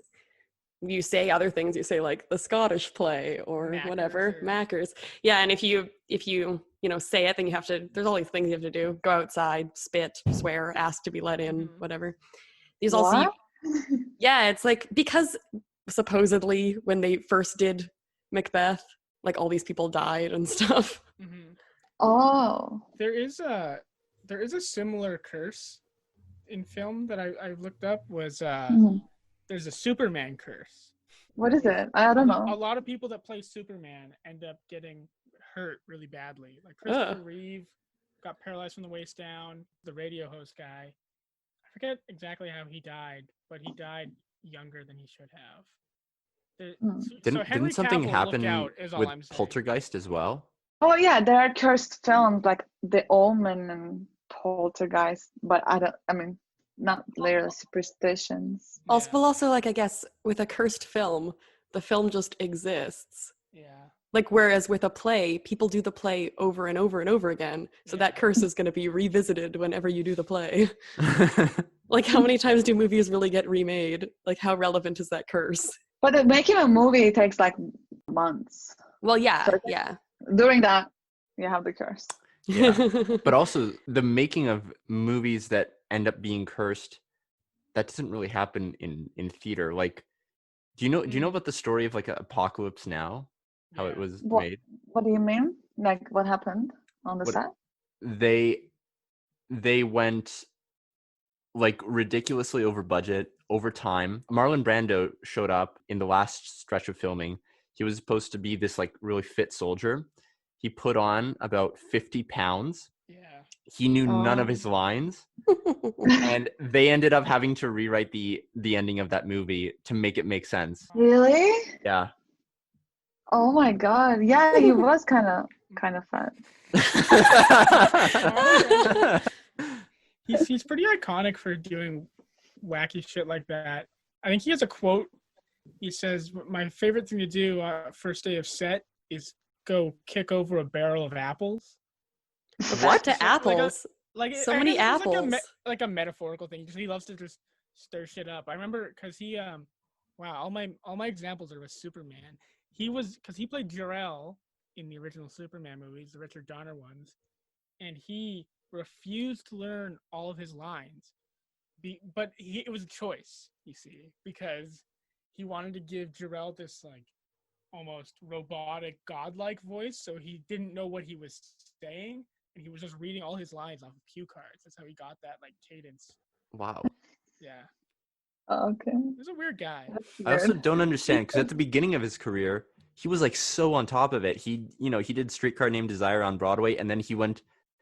you say other things. You say like the Scottish play or Mackers whatever or- Mackers. Yeah, and if you say it, then you have to. There's all these things you have to do: go outside, spit, swear, ask to be let in, whatever. These also. What? Yeah, it's like because supposedly when they first did Macbeth, like all these people died and stuff. Mm-hmm. Oh. There is a similar curse in film that I looked up. Was there's a Superman curse. What is it? I don't know. A lot of people that play Superman end up getting hurt really badly. Like Christopher Reeve got paralyzed from the waist down. The radio host guy, I forget exactly how he died, but he died younger than he should have. Didn't something Cavill, happen look out, is all with I'm saying. Poltergeist as well? Oh yeah, there are cursed films like The Omen and Poltergeist, but not literal superstitions. Also, like I guess with a cursed film, the film just exists. Yeah. Like whereas with a play, people do the play over and over and over again. So that curse is going to be revisited whenever you do the play. Like how many times do movies really get remade? Like how relevant is that curse? But making a movie takes like months. Well, yeah, So yeah. During that, you have the curse. Yeah. But also the making of movies that end up being cursed, that doesn't really happen in theater. Like, do you know about the story of like Apocalypse Now? How it was made? What do you mean? Like what happened on the set? They went like ridiculously over budget, over time. Marlon Brando showed up in the last stretch of filming. He was supposed to be this like really fit soldier. He put on about 50 pounds. Yeah. He knew none of his lines. And they ended up having to rewrite the ending of that movie to make it make sense. Really? Yeah. Oh my god. Yeah, he was kind of fat. He's pretty iconic for doing wacky shit like that. I think he has a quote. He says, "My favorite thing to do first day of set is go kick over a barrel of apples." What to apples? So many apples. Like a metaphorical thing. He loves to just stir shit up. I remember because he all my examples are with Superman. Because he played Jor-El in the original Superman movies, the Richard Donner ones, and he refused to learn all of his lines. But it was a choice, you see, because he wanted to give Jor-El this like almost robotic, godlike voice, so he didn't know what he was saying, and he was just reading all his lines off of cue cards. That's how he got that like cadence. Wow. Okay. He's a weird guy. I also don't understand because at the beginning of his career, he was like so on top of it. He did Streetcar Named Desire on Broadway, and then he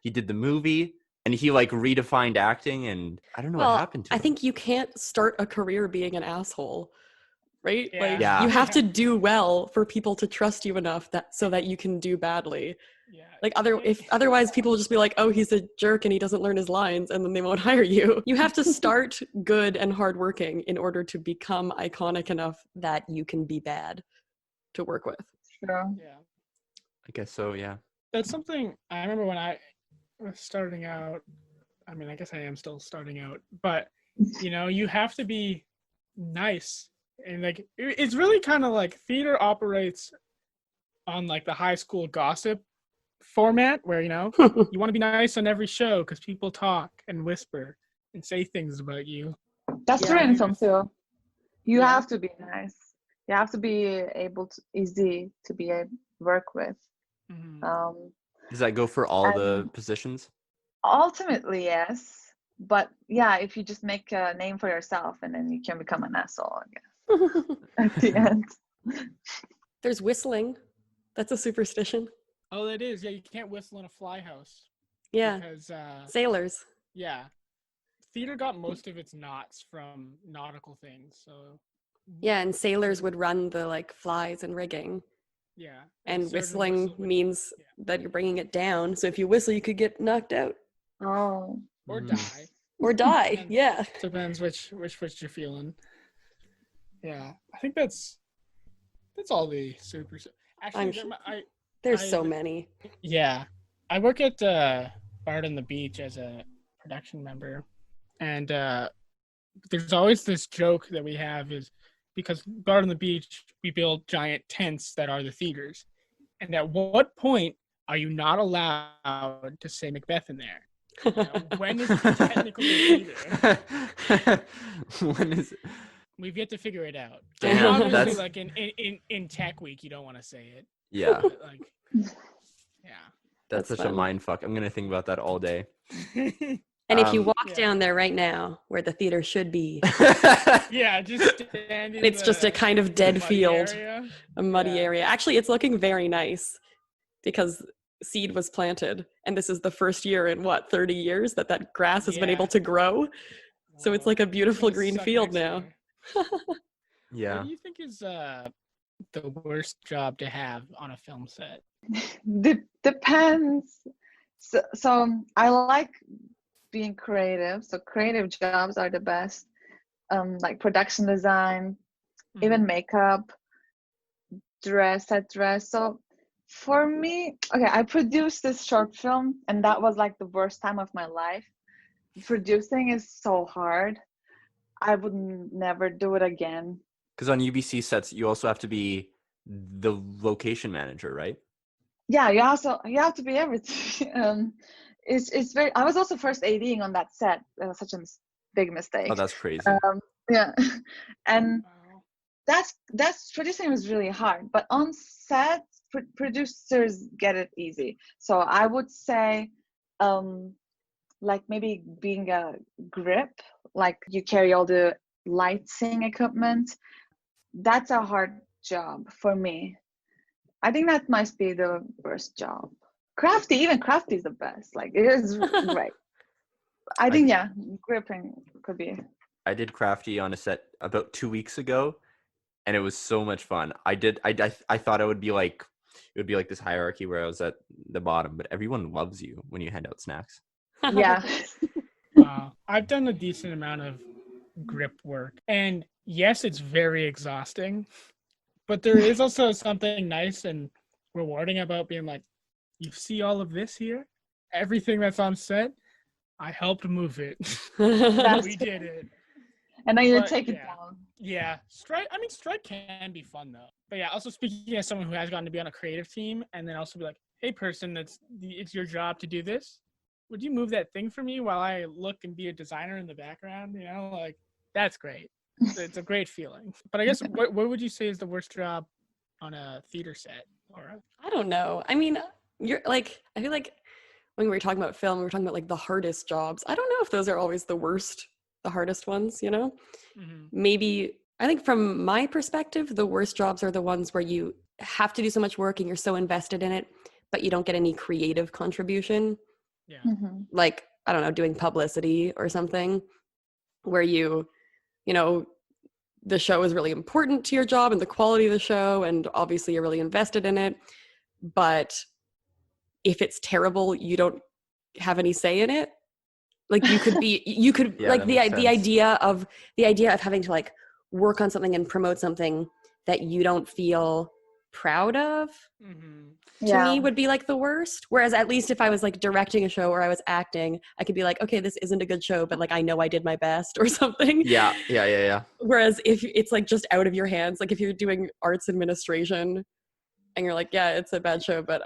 did the movie, and he like redefined acting, and I don't know what happened to him. I think you can't start a career being an asshole, right? Yeah. Like Yeah. you have to do well for people to trust you enough so that you can do badly. Yeah. Like otherwise people will just be like, oh, he's a jerk and he doesn't learn his lines, and then they won't hire you. You have to start good and hardworking in order to become iconic enough that you can be bad to work with. Sure. Yeah. I guess so, yeah. That's something I remember when I was starting out. I mean, I guess I am still starting out, but you have to be nice, and like it's really kind of like theater operates on like the high school gossip format where, you want to be nice on every show because people talk and whisper and say things about you. That's Yeah. true in film too. You Yeah. have to be nice. You have to be able to easy to be able to work with. Mhm. Does that go for all the And- positions? Ultimately, yes. But yeah, if you just make a name for yourself and then you can become an asshole, I guess, at the end. There's whistling. That's a superstition. Oh, that is. Yeah, you can't whistle in a fly house. Yeah. Because, Sailors. yeah. Theater got most of its knots from nautical things. So, Yeah, and sailors would run the like flies and rigging. yeah. And certain whistling whistle would- means yeah. that you're bringing it down. So if you whistle, you could get knocked out Oh. Or Mhm. die. or die. Depends. Yeah. Depends which you're feeling. Yeah. I think that's all the super. Actually, I'm There's so many. Yeah. I work at Bard on the Beach as a production member. And there's always this joke that we have is because Bard on the Beach, we build giant tents that are the theaters. And at what point are you not allowed to say Macbeth in there? When is it technically a theater? When is it? We've yet to figure it out. Damn, Obviously, that's- like in Tech Week, you don't want to say it. Yeah, But like, yeah. That's that's such a fun. mind fuck. I'm gonna think about that all day. And if you walk Yeah. down there right now, where the theater should be, Yeah, just stand in it's just a kind of dead muddy field, area. a muddy Yeah. area. Actually, it's looking very nice because seed was planted, and this is the first year in 30 years that grass has been Yeah. able to grow. So it's Whoa. like a beautiful Gonna green suck field next now. year. Yeah. What do you think is the worst job to have on a film set? Depends. So I like being creative. So creative jobs are the best. Like production design, even makeup, set dress. So for me, okay, I produced this short film and that was like the worst time of my life. Producing is so hard. I would never do it again. Because on UBC sets, you also have to be the location manager, right? Yeah, you have to be everything. It's very. I was also first ADing on that set. That was such a big mistake. Oh, that's crazy. Yeah, and Wow. that's producing was really hard. But on set, producers get it easy. So I would say, like maybe being a grip, like you carry all the lighting equipment. That's a hard job for me. I think that might be the worst job. Crafty is the best. Like it is great. I think yeah, gripping could be. I did crafty on a set about 2 weeks ago, and it was so much fun. I thought it would be like this hierarchy where I was at the bottom, but everyone loves you when you hand out snacks. Yeah. Wow. I've done a decent amount of grip work. And yes, it's very exhausting. But there is also something nice and rewarding about being like, you see all of this here? Everything that's on set, I helped move it. We did it. And then you But, take it yeah. down. Yeah. Strike can be fun though. But yeah, also speaking as someone who has gotten to be on a creative team and then also be like, hey person, it's your job to do this. Would you move that thing for me while I look and be a designer in the background? You know, like that's great. It's a great feeling. But I guess what would you say is the worst job on a theater set? Laura? I don't know. I mean, you're like, I feel like when we were talking about film, we were talking about like the hardest jobs. I don't know if those are always the hardest ones, you know? Mm-hmm. Maybe, I think from my perspective, the worst jobs are the ones where you have to do so much work and you're so invested in it, but you don't get any creative contribution. Yeah. Mm-hmm. Like, I don't know, doing publicity or something where you know, the show is really important to your job and the quality of the show, and obviously you're really invested in it. But if it's terrible, you don't have any say in it. Like you could Yeah, like that the makes sense. idea of having to like work on something and promote something that you don't feel proud of Mm-hmm. to me would be like the worst. Whereas at least if I was like directing a show or I was acting, I could be like, okay, this isn't a good show, but like I know I did my best or something. Yeah. Whereas if it's like just out of your hands, like if you're doing arts administration and you're like, yeah, it's a bad show, but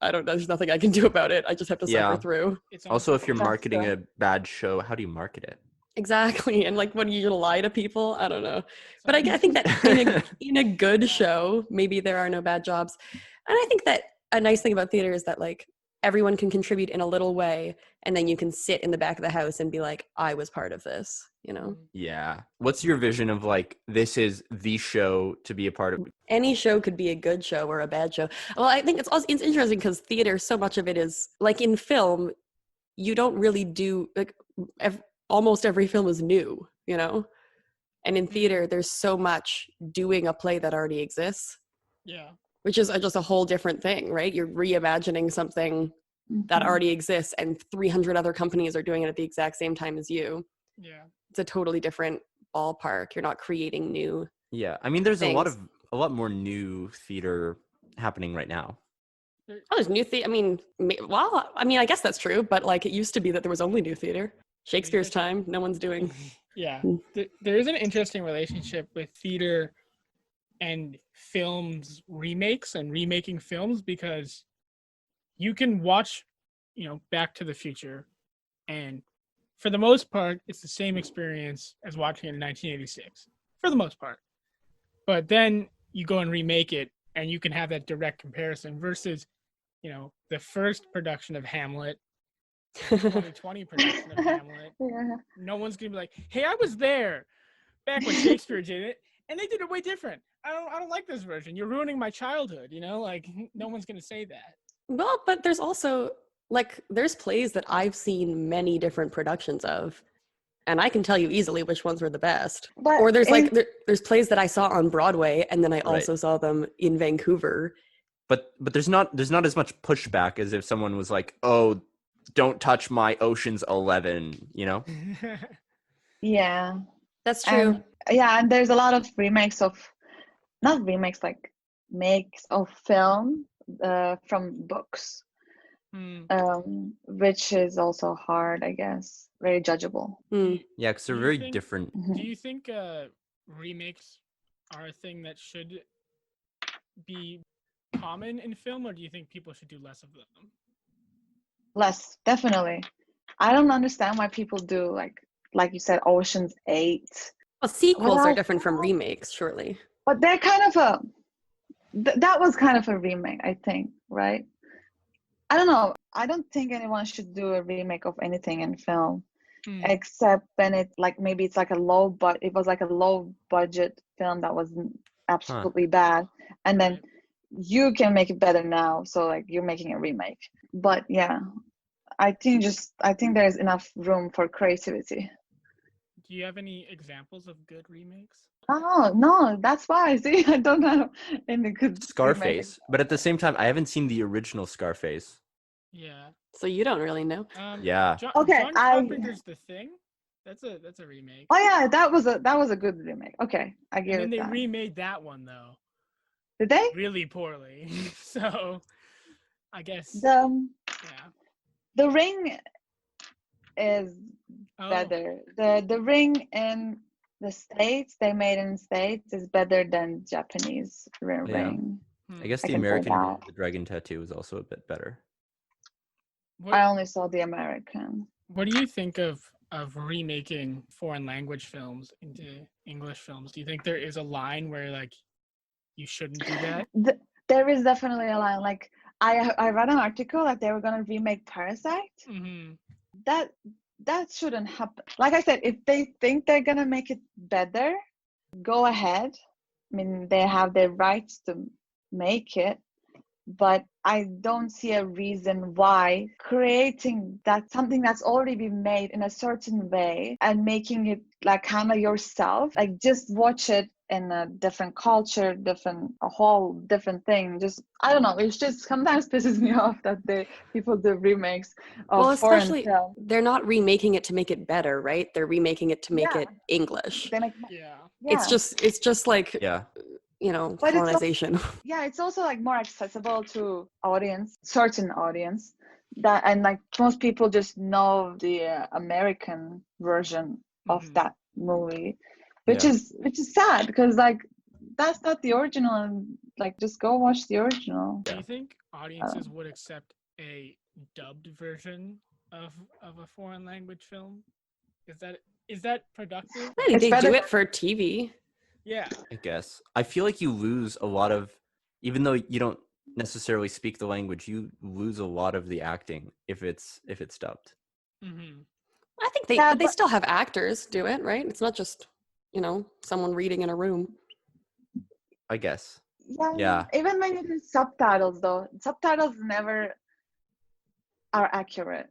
I don't. There's nothing I can do about it. I just have to Yeah. suffer through. It's Also, if you're That's marketing true. a bad show, how do you market it? Exactly, and like, when you lie to people, I don't know. But So- I think that in a good show, maybe there are no bad jobs, and I think that a nice thing about theater is that like everyone can contribute in a little way, and then you can sit in the back of the house and be like, I was part of this, you know. Yeah. What's your vision of like, this is the show to be a part of? Any show could be a good show or a bad show. Well, I think it's interesting because theater, so much of it is like in film, you don't really do like almost every film is new, you know. And in theater, there's so much doing a play that already exists, Yeah. which is just a whole different thing, right? You're reimagining something that Mhm. already exists, and 300 other companies are doing it at the exact same time as you. Yeah. It's a totally different ballpark. You're not creating new. Yeah. I mean, there's Things. a lot more new theater happening right now. Oh, there's new theater. I mean, well, I mean, I guess that's true, but like it used to be that there was only new theater. Shakespeare's time, no one's doing. Yeah. Hmm. There is an interesting relationship with theater and films remakes and remaking films, because you can watch, Back to the Future, and for the most part, it's the same experience as watching it in 1986, for the most part. But then you go and remake it, and you can have that direct comparison versus, the first production of Hamlet, 2020 production of Hamlet. Yeah. No one's gonna be like, "Hey, I was there back when Shakespeare did it, and they did it way different. I don't like this version. You're ruining my childhood." Like, no one's gonna say that. Well, but there's also like there's plays that I've seen many different productions of, and I can tell you easily which ones were the best. But Or there's in- like there's plays that I saw on Broadway, and then I Right. also saw them in Vancouver. But there's not as much pushback as if someone was like, "Oh, don't touch my Ocean's 11," you know? yeah. That's true. And there's a lot of remakes of, not remakes, like makes of film from books, Hmm. which is also hard, I guess, very judgeable. Hmm. Yeah, because they're Do you very think- different. Do you think remakes are a thing that should be common in film, or do you think people should do less of them? Less, definitely. I don't understand why people do like you said, Ocean's 8. Well, sequels Well, are different from remakes, surely. But they're kind of that was kind of a remake, I think, right? I don't know. I don't think anyone should do a remake of anything in film, Hmm. except when it maybe it's like it was like a low budget film that was absolutely bad, and then Right. you can make it better now. So like you're making a remake. But yeah, I think there's enough room for creativity. Do you have any examples of good remakes? Oh no, that's why. See, I don't know any good remake. Scarface. But at the same time, I haven't seen the original Scarface. Yeah. So you don't really know. Yeah. Okay, John Carpenter's The Thing. That's a remake. Oh yeah, that was a good remake. Okay, I give And then it they that. remade that one though, Did they? really poorly. So, I guess. The Yeah. Ring is Oh, better. The Ring in the States, they made in the States, is better than Japanese Yeah. Ring. I guess I the can say American version that. of the Dragon Tattoo is also a bit better. I only saw the American. What do you think of remaking foreign language films into English films? Do you think there is a line where like you shouldn't do that? There is definitely a line. Like I read an article that they were gonna remake Parasite. Mm-hmm. That shouldn't happen. Like I said, if they think they're gonna make it better, go ahead. I mean, they have their rights to make it, but I don't see a reason why creating that something that's already been made in a certain way and making it like kind of yourself, like just watch it in a different culture, a whole different thing. Just, I don't know, it's just sometimes pisses me off that people do remakes of Well, foreign especially film. they're not remaking it to make it better, right? They're remaking it to make Yeah. it English. They make, Yeah. yeah. It's just like, Yeah. you know, But it's also- colonization. Yeah, it's also like more accessible to certain audience, that, and like most people just know the American version of Mhm. that movie, which Yeah. is sad because like that's not the original, and like just go watch the original. Do you think audiences would accept a dubbed version of a foreign language film? Is that productive? I think It's they better- do it for TV. Yeah. I guess. I feel like you lose a lot of, even though you don't necessarily speak the language, you lose a lot of the acting if it's dubbed. Mm-hmm. I think they Yeah, but they but- still have actors do it, right? It's not just, someone reading in a room. I guess. Yeah. Even when you do subtitles, though, subtitles never are accurate,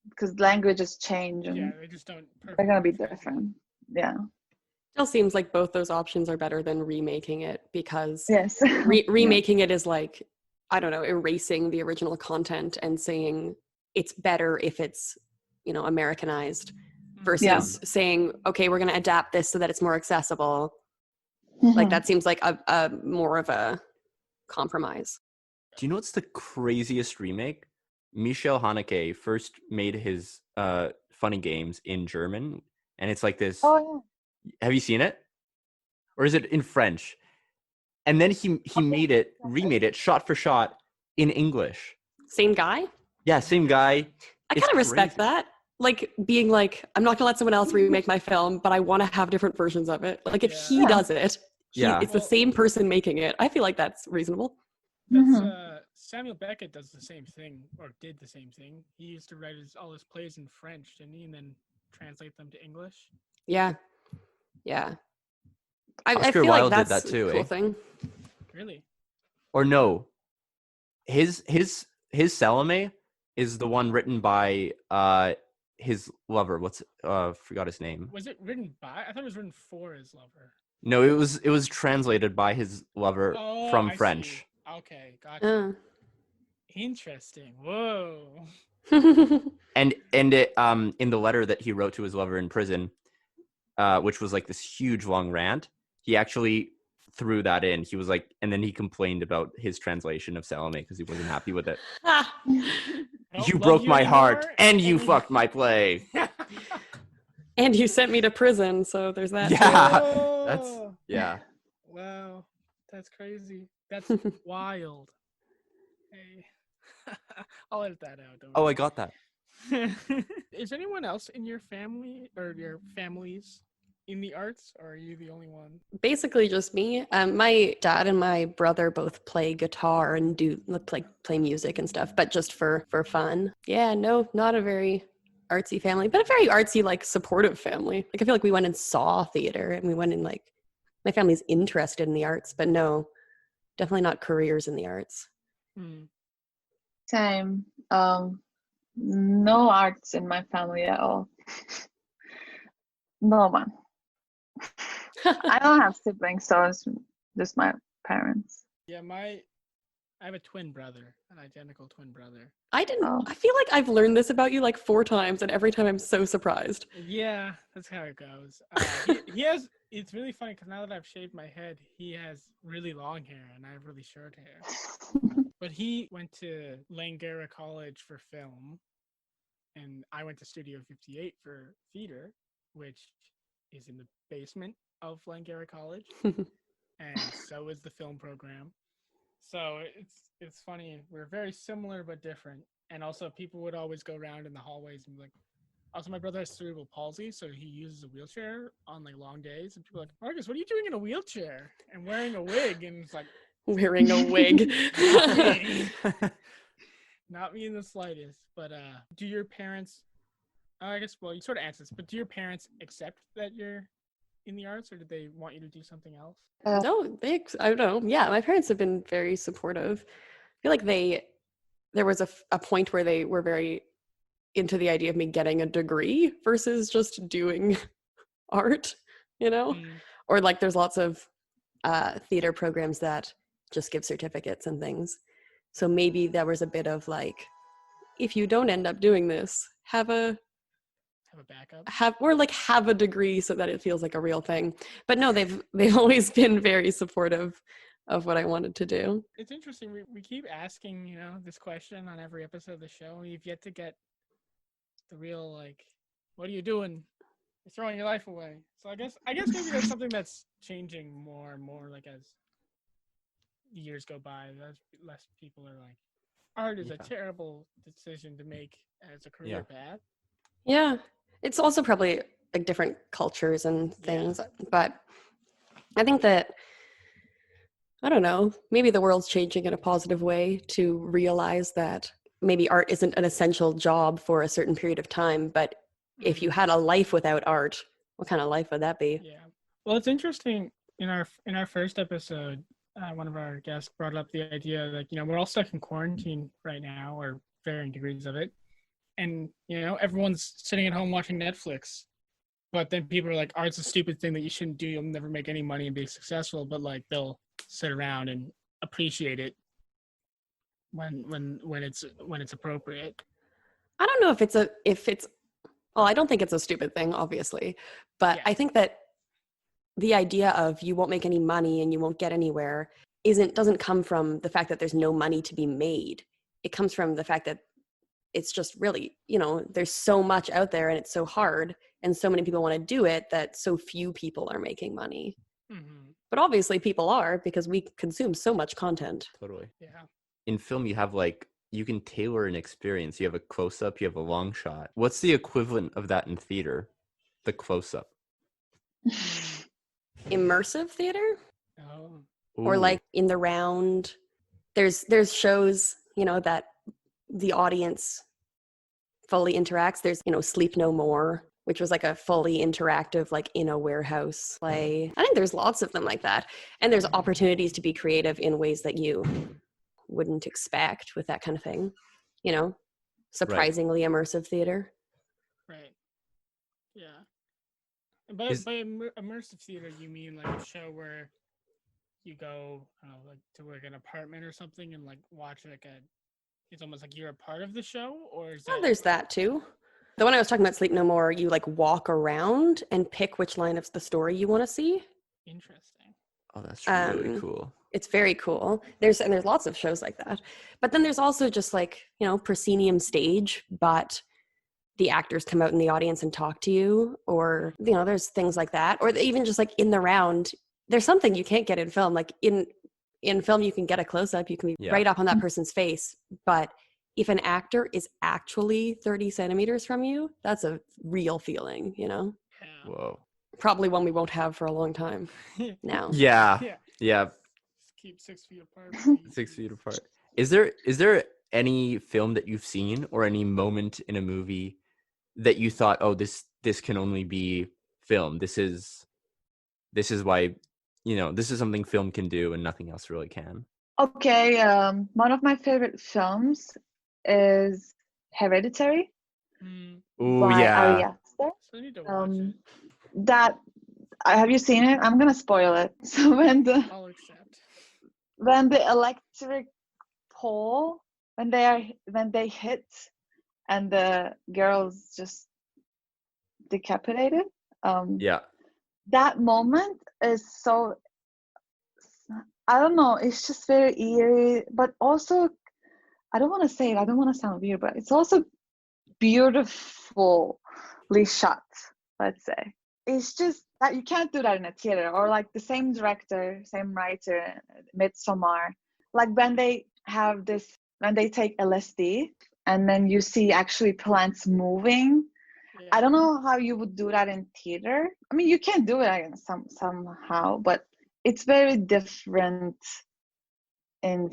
because languages change and Yeah, they just don't. they're gonna be perfectly translate. different. Yeah. Still seems like both those options are better than remaking it, because Yes. remaking it is like, I don't know, erasing the original content and saying it's better if it's, Americanized, versus saying, okay, we're going to adapt this so that it's more accessible. Like that seems like a more of a compromise. Do you know what's the craziest remake? Michel Haneke first made his funny games in German, and it's like this. Oh Have you seen it? Or is it in French? And then he remade it shot for shot in English. Same guy? Yeah, same guy. I kind of respect that. Like being like, I'm not gonna let someone else remake my film, but I want to have different versions of it. Like if he does it, it's the same person making it. I feel like that's reasonable. That's Samuel Beckett does the same thing, or did the same thing. He used to write all his plays in French, didn't he, and then translate them to English. Yeah. I Oscar feel Wilde like did that's that too, a cool eh? thing. Really? Or no, his Salome is the one written by his lover. Forgot his name. Was it written by? I thought it was written for his lover. No, it was translated by his lover from I French. see. Okay, gotcha. Interesting. Whoa. And it in the letter that he wrote to his lover in prison, which was like this huge long rant, he actually threw that in. He was like, and then he complained about his translation of Salome because he wasn't happy with it. You broke my heart and you fucked my play. And you sent me to prison, so there's that. Yeah. Wow, that's crazy. That's wild. Hey, I'll edit that out. Don't I got that. Is anyone else in your family or your families in the arts, or are you the only one? Basically just me. My dad and my brother both play guitar and play music and stuff, but just for fun. Yeah, no, not a very artsy family, but a very artsy, like, supportive family. Like I feel like we went and saw theater, and we went and like, my family's interested in the arts, but no, definitely not careers in the arts. Same. No arts in my family at all. No one. I don't have siblings, so it's just my parents. Yeah, I have a twin brother, an identical twin brother. I feel like I've learned this about you like 4 times, and every time I'm so surprised. Yeah, that's how it goes. He has. It's really funny because now that I've shaved my head, he has really long hair and I have really short hair. But he went to Langara College for film, and I went to Studio 58 for theater, which is in the basement of Langara College, and so is the film program. So it's funny. We're very similar but different. And also, people would always go around in the hallways and be like, also, my brother has cerebral palsy, so he uses a wheelchair on like long days. And people are like, Marcus, what are you doing in a wheelchair and wearing a wig? And it's like, wearing a wig. Not me. Not me in the slightest. But do your parents? I guess, well, you sort of answered this, but do your parents accept that you're in the arts, or did they want you to do something else? No, I don't know. Yeah, my parents have been very supportive. I feel like there was a point where they were very into the idea of me getting a degree versus just doing art, or like there's lots of theater programs that just give certificates and things. So maybe there was a bit of like, if you don't end up doing this, have a backup, have a degree so that it feels like a real thing. But no, they've always been very supportive of what I wanted to do. It's interesting. We keep asking, this question on every episode of the show, and we've yet to get the real, like, what are you doing? You're throwing your life away. So I guess maybe that's something that's changing more and more, like as years go by. Less people are like, art is a terrible decision to make as a career path. Yeah. It's also probably like different cultures and things, but I think that, I don't know, maybe the world's changing in a positive way to realize that maybe art isn't an essential job for a certain period of time, but if you had a life without art, what kind of life would that be? Yeah. Well, it's interesting. In our first episode, one of our guests brought up the idea, like, we're all stuck in quarantine right now, or varying degrees of it, and everyone's sitting at home watching Netflix. But then people are like, art's a stupid thing that you shouldn't do. You'll never make any money and be successful. But like, they'll sit around and appreciate it when it's appropriate. I don't know if it's well, I don't think it's a stupid thing, obviously, but I think that the idea of you won't make any money and you won't get anywhere doesn't come from the fact that there's no money to be made. It comes from the fact that it's just really, there's so much out there and it's so hard and so many people want to do it that so few people are making money. Mm-hmm. But obviously people are, because we consume so much content. Totally. Yeah. In film, you have you can tailor an experience. You have a close-up, you have a long shot. What's the equivalent of that in theater? The close-up. Immersive theater? Oh. Or like in the round. There's shows, that the audience fully interacts. There's, Sleep No More, which was like a fully interactive, like in a warehouse play. I think there's lots of them like that. And there's opportunities to be creative in ways that you wouldn't expect with that kind of thing. Surprisingly immersive theater. Right. Yeah. By immersive theater, you mean like a show where you go, like to like an apartment or something and like watch it's almost like you're a part of the show, or is that? Oh, there's that too. The one I was talking about, Sleep No More, you like walk around and pick which line of the story you want to see. Interesting. Oh, that's really cool. It's very cool. There's lots of shows like that. But then there's also just like, proscenium stage, but the actors come out in the audience and talk to you, or, there's things like that. Or even just like in the round, there's something you can't get in film. Like in film, you can get a close-up, you can be right up on that person's face. But if an actor is actually 30 centimeters from you, that's a real feeling, Yeah. Whoa. Probably one we won't have for a long time now. Yeah. Just keep 6 feet apart. 6 feet apart. Is there any film that you've seen or any moment in a movie that you thought, oh, this can only be film? This is why, this is something film can do and nothing else really can. Okay, one of my favorite films is Hereditary. Oh by yeah. Ari Aster. So I need to watch it. That have you seen it? I'm gonna spoil it. So I'll accept. when the electric pole when they hit and the girl's just decapitated. That moment is so, I don't know, it's just very eerie, but also I don't want to say it, I don't want to sound weird, but it's also beautifully shot, let's say. It's just that you can't do that in a theater, or like the same director, same writer, Midsommar, like when they take LSD and then you see actually plants moving. Yeah. I don't know how you would do that in theater. I mean, you can do it somehow, but it's very different in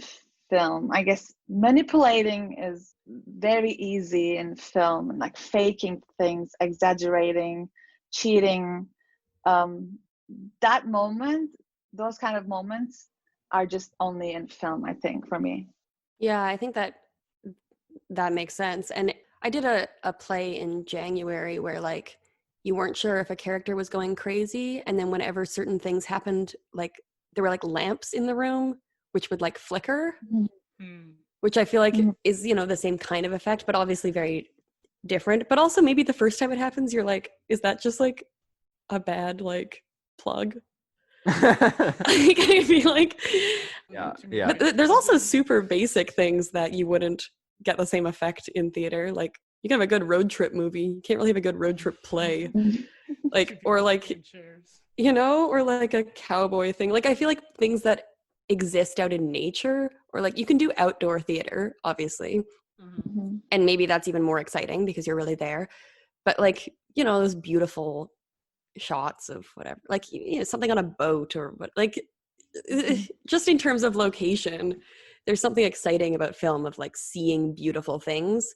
film. I guess manipulating is very easy in film, and like faking things, exaggerating, cheating. That moment, those kind of moments are just only in film, I think, for me. Yeah, I think that makes sense. And I did a play in January where like you weren't sure if a character was going crazy, and then whenever certain things happened, like there were like lamps in the room which would like flicker, which I feel like is, the same kind of effect, but obviously very different. But also maybe the first time it happens, you're like, is that just like a bad like plug? I feel like, yeah. But there's also super basic things that you wouldn't get the same effect in theater. Like you can have a good road trip movie, you can't really have a good road trip play. Like, or like, you know, or like a cowboy thing. Like, I feel like things that exist out in nature, or like you can do outdoor theater, obviously. And maybe that's even more exciting because you're really there. But like, you know, those beautiful shots of whatever, like, you know, something on a boat or what, like, just in terms of location, there's something exciting about film of like seeing beautiful things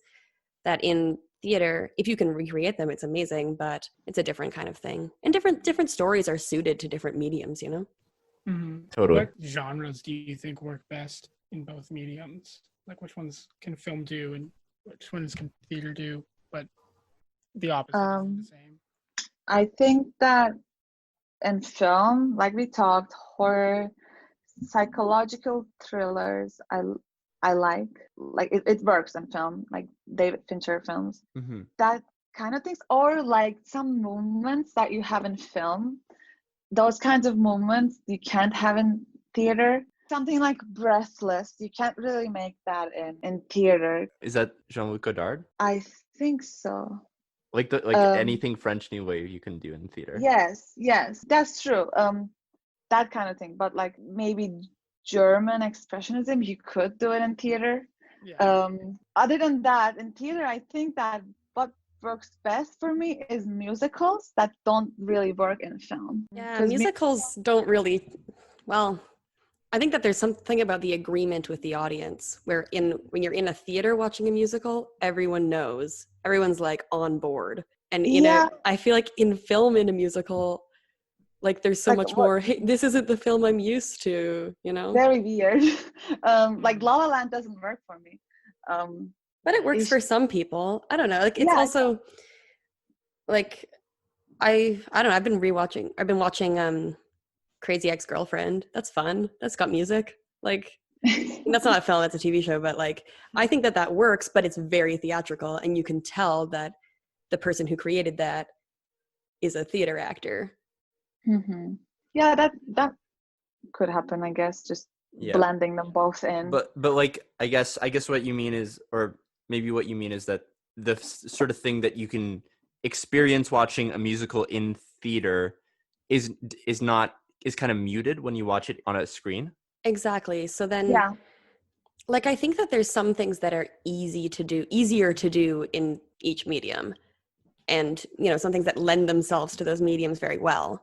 that in theater, if you can recreate them, it's amazing, but it's a different kind of thing. And different stories are suited to different mediums, you know? Totally. What genres do you think work best in both mediums? Like, which ones can film do and which ones can theater do, but the opposite isn't the same? I think that in film, like we talked, horror, psychological thrillers, I like it works in film, like David Fincher films, that kind of things, or like some moments that you have in film, those kinds of moments you can't have in theater. Something like Breathless, you can't really make that in theater. Is that Jean-Luc Godard? I think so. Like anything French New Wave you can do in theater. Yes, that's true. That kind of thing. But like maybe German expressionism, you could do it in theater. Yeah. Other than that, in theater, I think that what works best for me is musicals that don't really work in film. Yeah, musicals don't really, well, I think that there's something about the agreement with the audience where when you're in a theater watching a musical, everyone knows, everyone's like on board. And I feel like in film, in a musical, like there's so much more, hey, this isn't the film I'm used to, you know? Very weird. Like La La Land doesn't work for me. But it works for some people. I don't know. Like, it's also like, I don't know. I've been watching Crazy Ex-Girlfriend. That's fun. That's got music. Like, that's not a film, that's a TV show, but like, I think that works, but it's very theatrical, and you can tell that the person who created that is a theater actor. Yeah, that could happen, I guess, just blending them both in. But like, I guess what you mean is, or maybe what you mean is that the sort of thing that you can experience watching a musical in theater is kind of muted when you watch it on a screen. Exactly. So then, like, I think that there's some things that are easier to do in each medium, and, you know, some things that lend themselves to those mediums very well.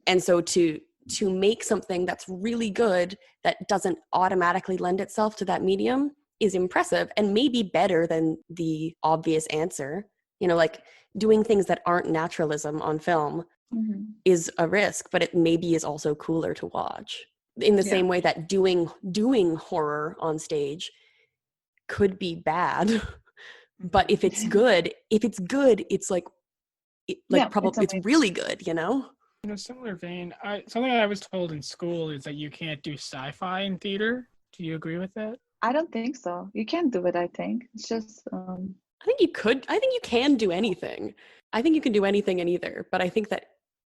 And so to make something that's really good that doesn't automatically lend itself to that medium is impressive, and maybe better than the obvious answer. You know, like doing things that aren't naturalism on film is a risk, but it maybe is also cooler to watch. In the same way that doing horror on stage could be bad, but if it's good, it's like probably it's really good, you know? In a similar vein, something I was told in school is that you can't do sci-fi in theater. Do you agree with that? I don't think so. You can do it, I think. It's just I think you can do anything. I think you can do anything in either, but I think that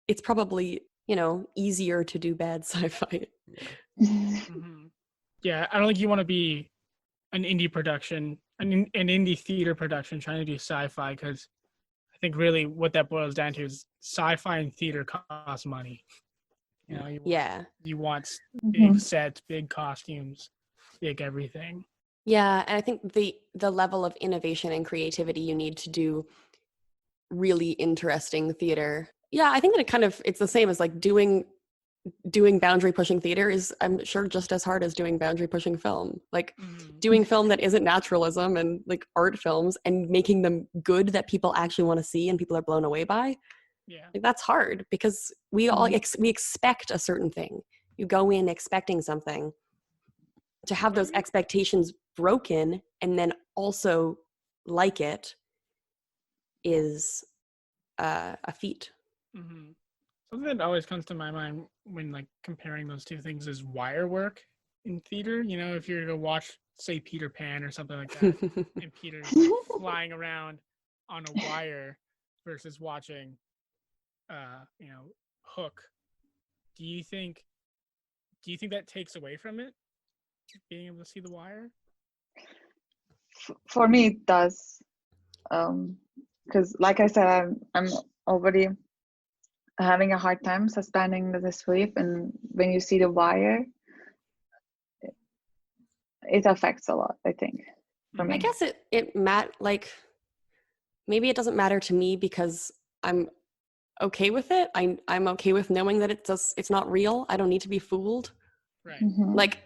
it's probably, you know, easier to do bad sci-fi. Yeah, I don't think you want to be an indie production, an indie theater production trying to do sci-fi, because I think really what that boils down to is sci-fi and theater costs money. You know, you want big sets, big costumes, big everything. Yeah, and I think the level of innovation and creativity you need to do really interesting theater. Yeah, I think that it's the same as like doing boundary pushing theater is, I'm sure, just as hard as doing boundary pushing film. Like doing film that isn't naturalism and like art films and making them good that people actually want to see and people are blown away by. Yeah, like that's hard because we all we expect a certain thing. You go in expecting something. To have those expectations broken and then also like it is a feat. Something that always comes to my mind when like comparing those two things is wire work in theater. You know, if you're to watch, say, Peter Pan or something like that, and Peter's flying around on a wire versus watching, you know, Hook. Do you think that takes away from it, being able to see the wire? For me, it does. Because, like I said, I'm already having a hard time suspending the disbelief, and when you see The Wire, it affects a lot, I think, for me. I guess like maybe it doesn't matter to me because I'm okay with it. I'm okay with knowing that it's not real. I don't need to be fooled. Right. Mhm. Like,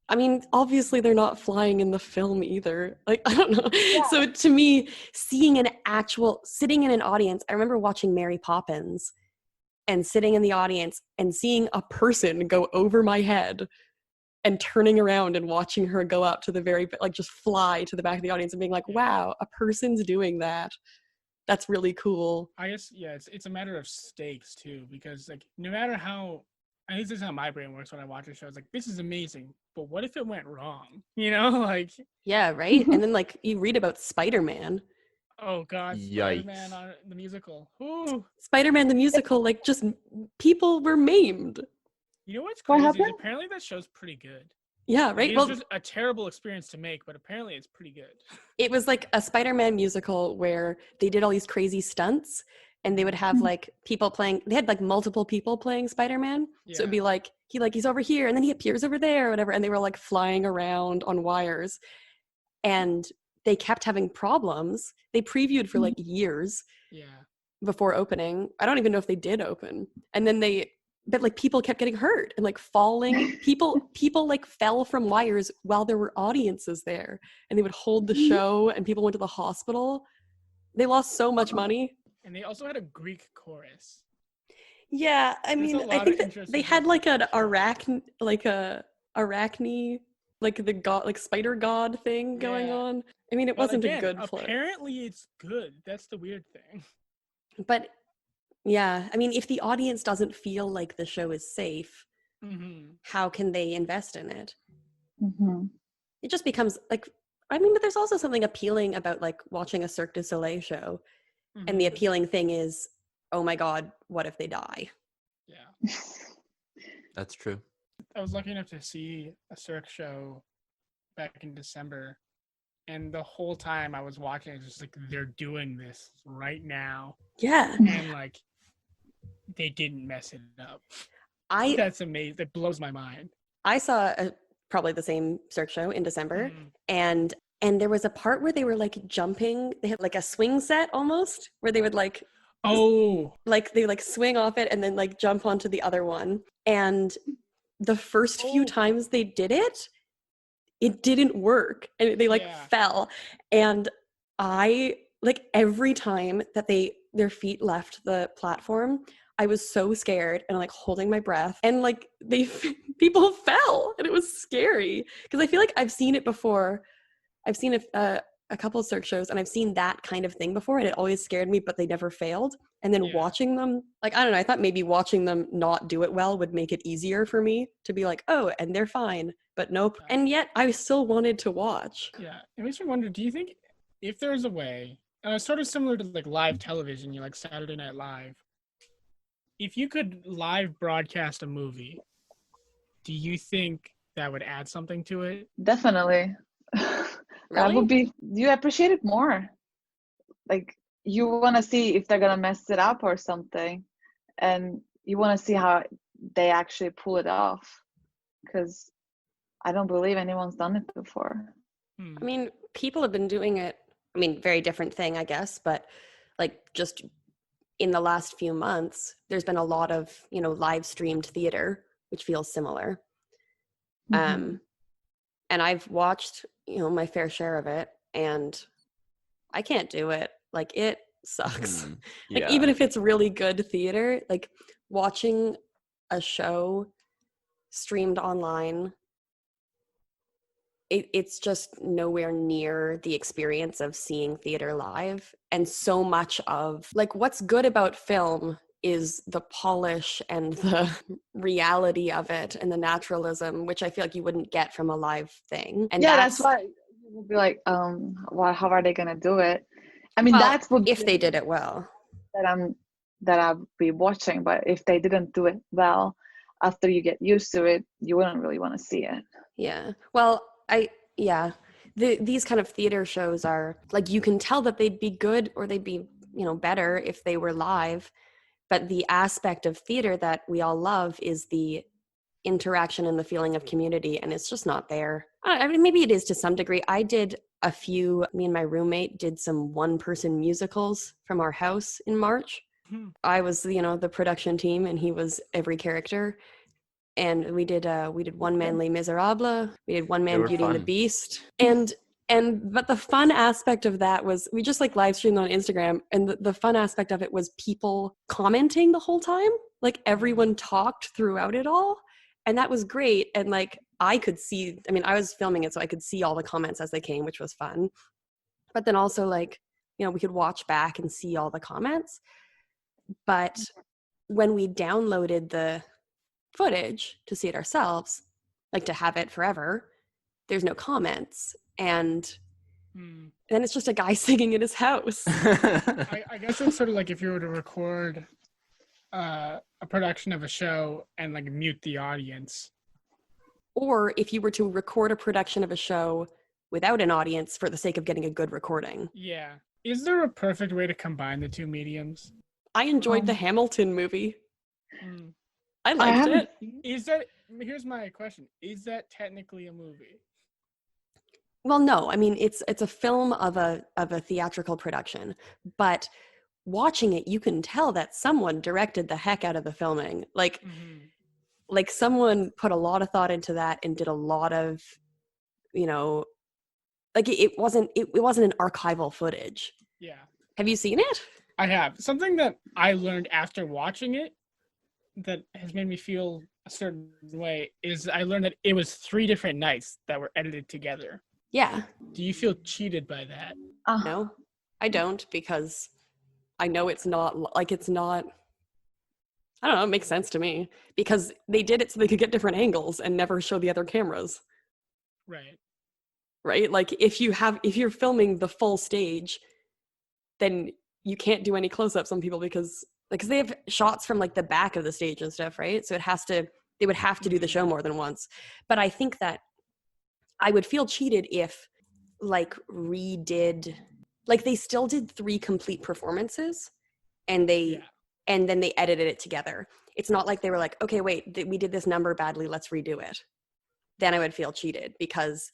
I mean, obviously they're not flying in the film either. Like, I don't know. Yeah. So to me, sitting in an audience, I remember watching Mary Poppins and sitting in the audience and seeing a person go over my head and turning around and watching her go up to the just fly to the back of the audience and being like, wow, a person's doing that. That's really cool. I guess, yeah, it's a matter of stakes too, because like no matter how, I think this is how my brain works when I watch a show. It's like, this is amazing, but what if it went wrong? You know, like, Yeah, right? And then like you read about Spider-Man. oh God, Yikes. Spider-Man on the musical. Ooh. Spider-Man the musical, like just people were maimed. You know what's What crazy is happened? apparently that show's pretty good. Yeah, Like, right? it's Well, just a terrible experience to make, but apparently it's pretty good. it was like a Spider-Man musical where they did all these crazy stunts and they would have like people playing, they had like multiple people playing Spider-Man. So it'd be like he's over here and then he appears over there or whatever, and they were like flying around on wires. And they kept having problems. They previewed for like years Yeah. before opening. I don't even know if they did open. And then but like people kept getting hurt and like falling. People like fell from wires while there were audiences there, and they would hold the show and people went to the hospital. They lost so much money. And they also had a Greek chorus. Yeah, I There's a mean, I lot think of that interesting they had things like about an arachne, like the god, like spider god thing going Yeah. on. I mean, it But wasn't again, a good play. apparently it's good. That's the weird thing. But yeah, I mean, if the audience doesn't feel like the show is safe, Mm-hmm. how can they invest in it? Mhm. It just becomes like, I mean, but there's also something appealing about like watching a Cirque du Soleil show. And the appealing thing is, oh my God, what if they die? Yeah. That's true. I was lucky enough to see a Cirque show back in December. And the whole time I was watching, it's just like, they're doing this right now. Yeah. And like, they didn't mess it up. I That's amazing. That blows my mind. saw probably the same Cirque show in December. Mhm. And there was a part where they were like jumping. They had like a swing set almost where they would like they like swing off it and then like jump onto the other one. And the first few times they did it, it didn't work and they like fell. And I like every time that their feet left the platform, I was so scared and like holding my breath, and like people fell and it was scary because I feel like I've seen it before. I've seen a couple of Cirque shows and I've seen that kind of thing before and it always scared me, but they never failed. And then watching them, like, I don't know, I thought maybe watching them not do it well would make it easier for me to be like, oh, and they're fine, but nope. And yet I still wanted to watch. Yeah. It makes me wonder, do you think if there's a way, and it's sort of similar to like live television, you like Saturday Night Live, if you could live broadcast a movie, do you think that would add something to it? Definitely. That would be, you appreciate it more. Like, you want to see if they're going to mess it up or something. And you want to see how they actually pull it off. Because I don't believe anyone's done it before. I mean, people have been doing it. I mean, very different thing, I guess. But like just in the last few months, there's been a lot of, live streamed theater, which feels similar. Mm-hmm. And I've watched, my fair share of it, and I can't do it. Like, it sucks. Like, even if it's really good theater, like watching a show streamed online, it's just nowhere near the experience of seeing theater live. And so much of like what's good about film is the polish and the reality of it and the naturalism, which I feel like you wouldn't get from a live thing. And that's why you would be like, how are they gonna do it? I mean, that's what if they did it well. That I'll be watching, but if they didn't do it well, after you get used to it, you wouldn't really want to see it. Yeah. Well, these kind of theater shows are like, you can tell that they'd be good or they'd be better if they were live. But the aspect of theater that we all love is the interaction and the feeling of community, and it's just not there. I mean, maybe it is to some degree. Me and my roommate did some one-person musicals from our house in March. I was, the production team, and he was every character. And we did One Man Les Miserables, we did One Man were Beauty and the fun. Beast, but the fun aspect of that was we just like live streamed on Instagram, and the fun aspect of it was people commenting the whole time. Like everyone talked throughout it all, and that was great. And like I was filming it, so I could see all the comments as they came, which was fun. But then also like, we could watch back and see all the comments. But when we downloaded the footage to see it ourselves, like to have it forever, there's no comments, and then it's just a guy singing in his house. I guess it's sort of like if you were to record a production of a show and like mute the audience, or if you were to record a production of a show without an audience for the sake of getting a good recording. Yeah. Is there a perfect way to combine the two mediums? I enjoyed the Hamilton movie. I I liked haven't it. Here's my question. Is that technically a movie? Well, no, I mean it's a film of a theatrical production, but watching it, you can tell that someone directed the heck out of the filming. Like someone put a lot of thought into that and did a lot of, like it wasn't an archival footage. Yeah. Have you seen it? I have. Something that I learned after watching it that has made me feel a certain way is I learned that it was 3 different nights that were edited together. Yeah. Do you feel cheated by that? No, I don't, because I know it's not, I don't know, it makes sense to me, because they did it so they could get different angles and never show the other cameras. Right? Like if you're filming the full stage, then you can't do any close-ups on people because they have shots from like the back of the stage and stuff, right? So they would have to do the show more than once. But I think that I would feel cheated if like they still did 3 complete performances and and then they edited it together. It's not like they were like, okay, wait, we did this number badly, let's redo it. Then I would feel cheated, because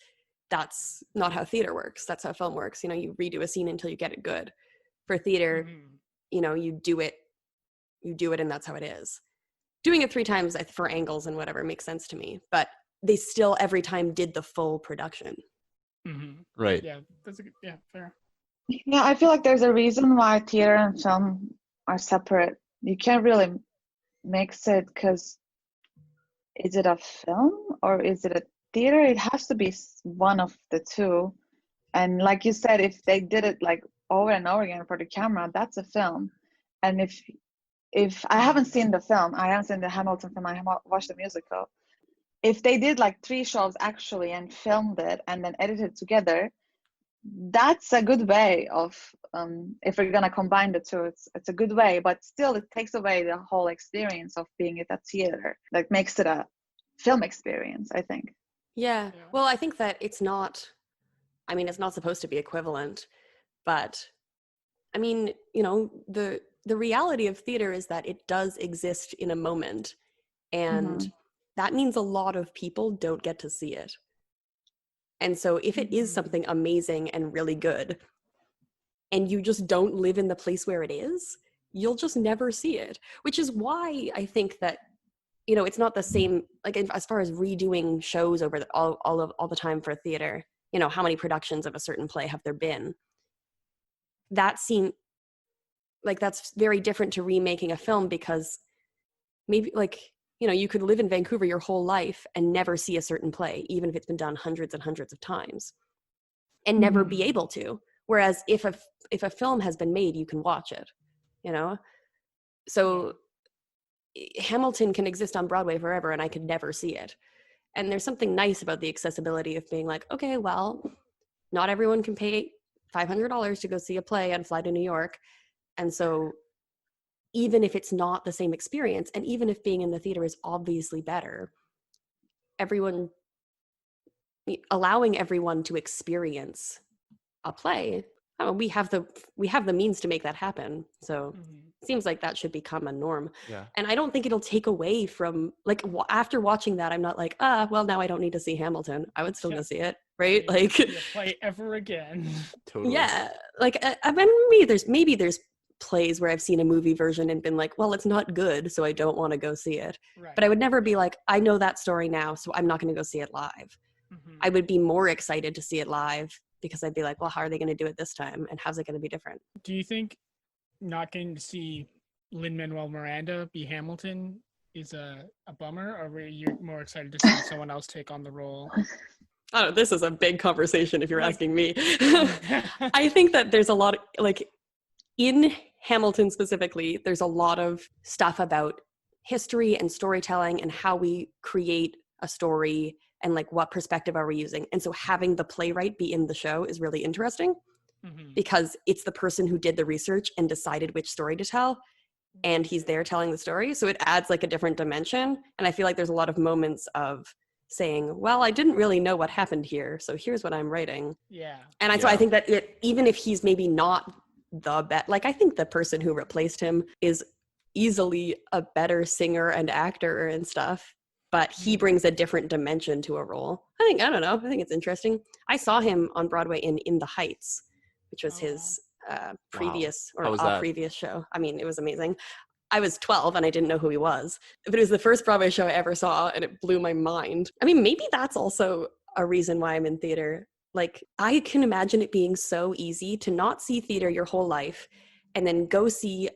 that's not how theater works. That's how film works. You redo a scene until you get it good. For theater, you do it and that's how it is. Doing it 3 times for angles and whatever makes sense to me, but they still every time did the full production. Right. Yeah, fair. Yeah, I feel like there's a reason why theater and film are separate. You can't really mix it, because is it a film or is it a theater? It has to be one of the two. And like you said, if they did it like over and over again for the camera, that's a film. And if I haven't seen the film, I haven't seen the Hamilton film, I haven't watched the musical. If they did like 3 shows actually and filmed it and then edited together, that's a good way of, if we're gonna combine the two, it's a good way, but still it takes away the whole experience of being at a theater. That makes it a film experience, I think. Yeah. Well, I think that it's not supposed to be equivalent, but I mean, the reality of theater is that it does exist in a moment, and that means a lot of people don't get to see it. And so if it is something amazing and really good, and you just don't live in the place where it is, you'll just never see it, which is why I think that, it's not the same, like as far as redoing shows over all the time for theater, how many productions of a certain play have there been? That seemed like that's very different to remaking a film, because maybe you could live in Vancouver your whole life and never see a certain play, even if it's been done hundreds and hundreds of times, and never be able to. Whereas if a film has been made, you can watch it, So Hamilton can exist on Broadway forever and I could never see it. And there's something nice about the accessibility of being like, okay, well, not everyone can pay $500 to go see a play and fly to New York. And so even if it's not the same experience, and even if being in the theater is obviously better, allowing everyone to experience a play, oh, we have the means to make that happen. So Mhm. it seems like that should become a norm. Yeah. And I don't think it'll take away from, like, after watching that, I'm not like, well, now I don't need to see Hamilton. I would still Yeah. go see it, right? Maybe Like, see a play ever again. Totally. yeah, like I mean, maybe there's plays where I've seen a movie version and been like, well, it's not good, so I don't want to go see it. Right. But I would never be like, I know that story now, so I'm not going to go see it live. Mhm. I would be more excited to see it live because I'd be like, well, how are they going to do it this time? And how's it going to be different? Do you think not getting to see Lin-Manuel Miranda be Hamilton is a bummer, or were you more excited to see someone else take on the role? Oh, this is a big conversation if you're Like- asking me. I think that there's a lot of, like, in Hamilton specifically, there's a lot of stuff about history and storytelling and how we create a story and like what perspective are we using. And so having the playwright be in the show is really interesting Mhm. because it's the person who did the research and decided which story to tell, and he's there telling the story. So it adds like a different dimension. And I feel like there's a lot of moments of saying, well, I didn't really know what happened here, so here's what I'm writing. Yeah. So I Yeah. think that even if he's maybe not the best, like I think the person who replaced him is easily a better singer and actor and stuff, but he brings a different dimension to a role. I don't know. I think it's interesting. I saw him on Broadway in The Heights, which was Oh, his previous How was that? previous show. I mean, it was amazing. I was 12 and I didn't know who he was, but it was the first Broadway show I ever saw and it blew my mind. I mean, maybe that's also a reason why I'm in theater. Like, I can imagine it being so easy to not see theater your whole life and then go see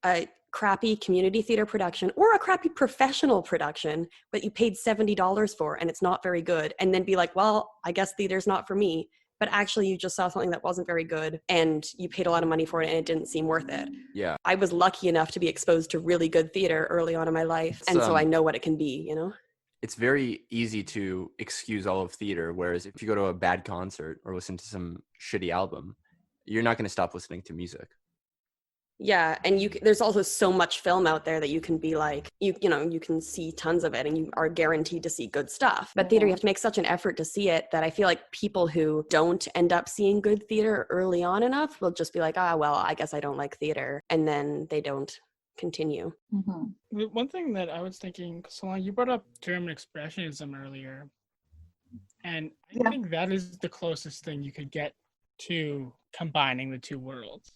a crappy community theater production or a crappy professional production that you paid $70 for and it's not very good, and then be like, well, I guess theater's not for me. But actually you just saw something that wasn't very good and you paid a lot of money for it and it didn't seem worth it. Yeah. I was lucky enough to be exposed to really good theater early on in my life, and so I know what it can be, you know? It's very easy to excuse all of theater, whereas if you go to a bad concert or listen to some shitty album, you're not going to stop listening to music. Yeah, and there's also so much film out there that you can be like, you can see tons of it and you are guaranteed to see good stuff. But theater, you have to make such an effort to see it that I feel like people who don't end up seeing good theater early on enough will just be like, well, I guess I don't like theater. And then they don't continue. Mm-hmm. One thing that I was thinking, Solon, you brought up German Expressionism earlier, and I think that is the closest thing you could get to combining the two worlds.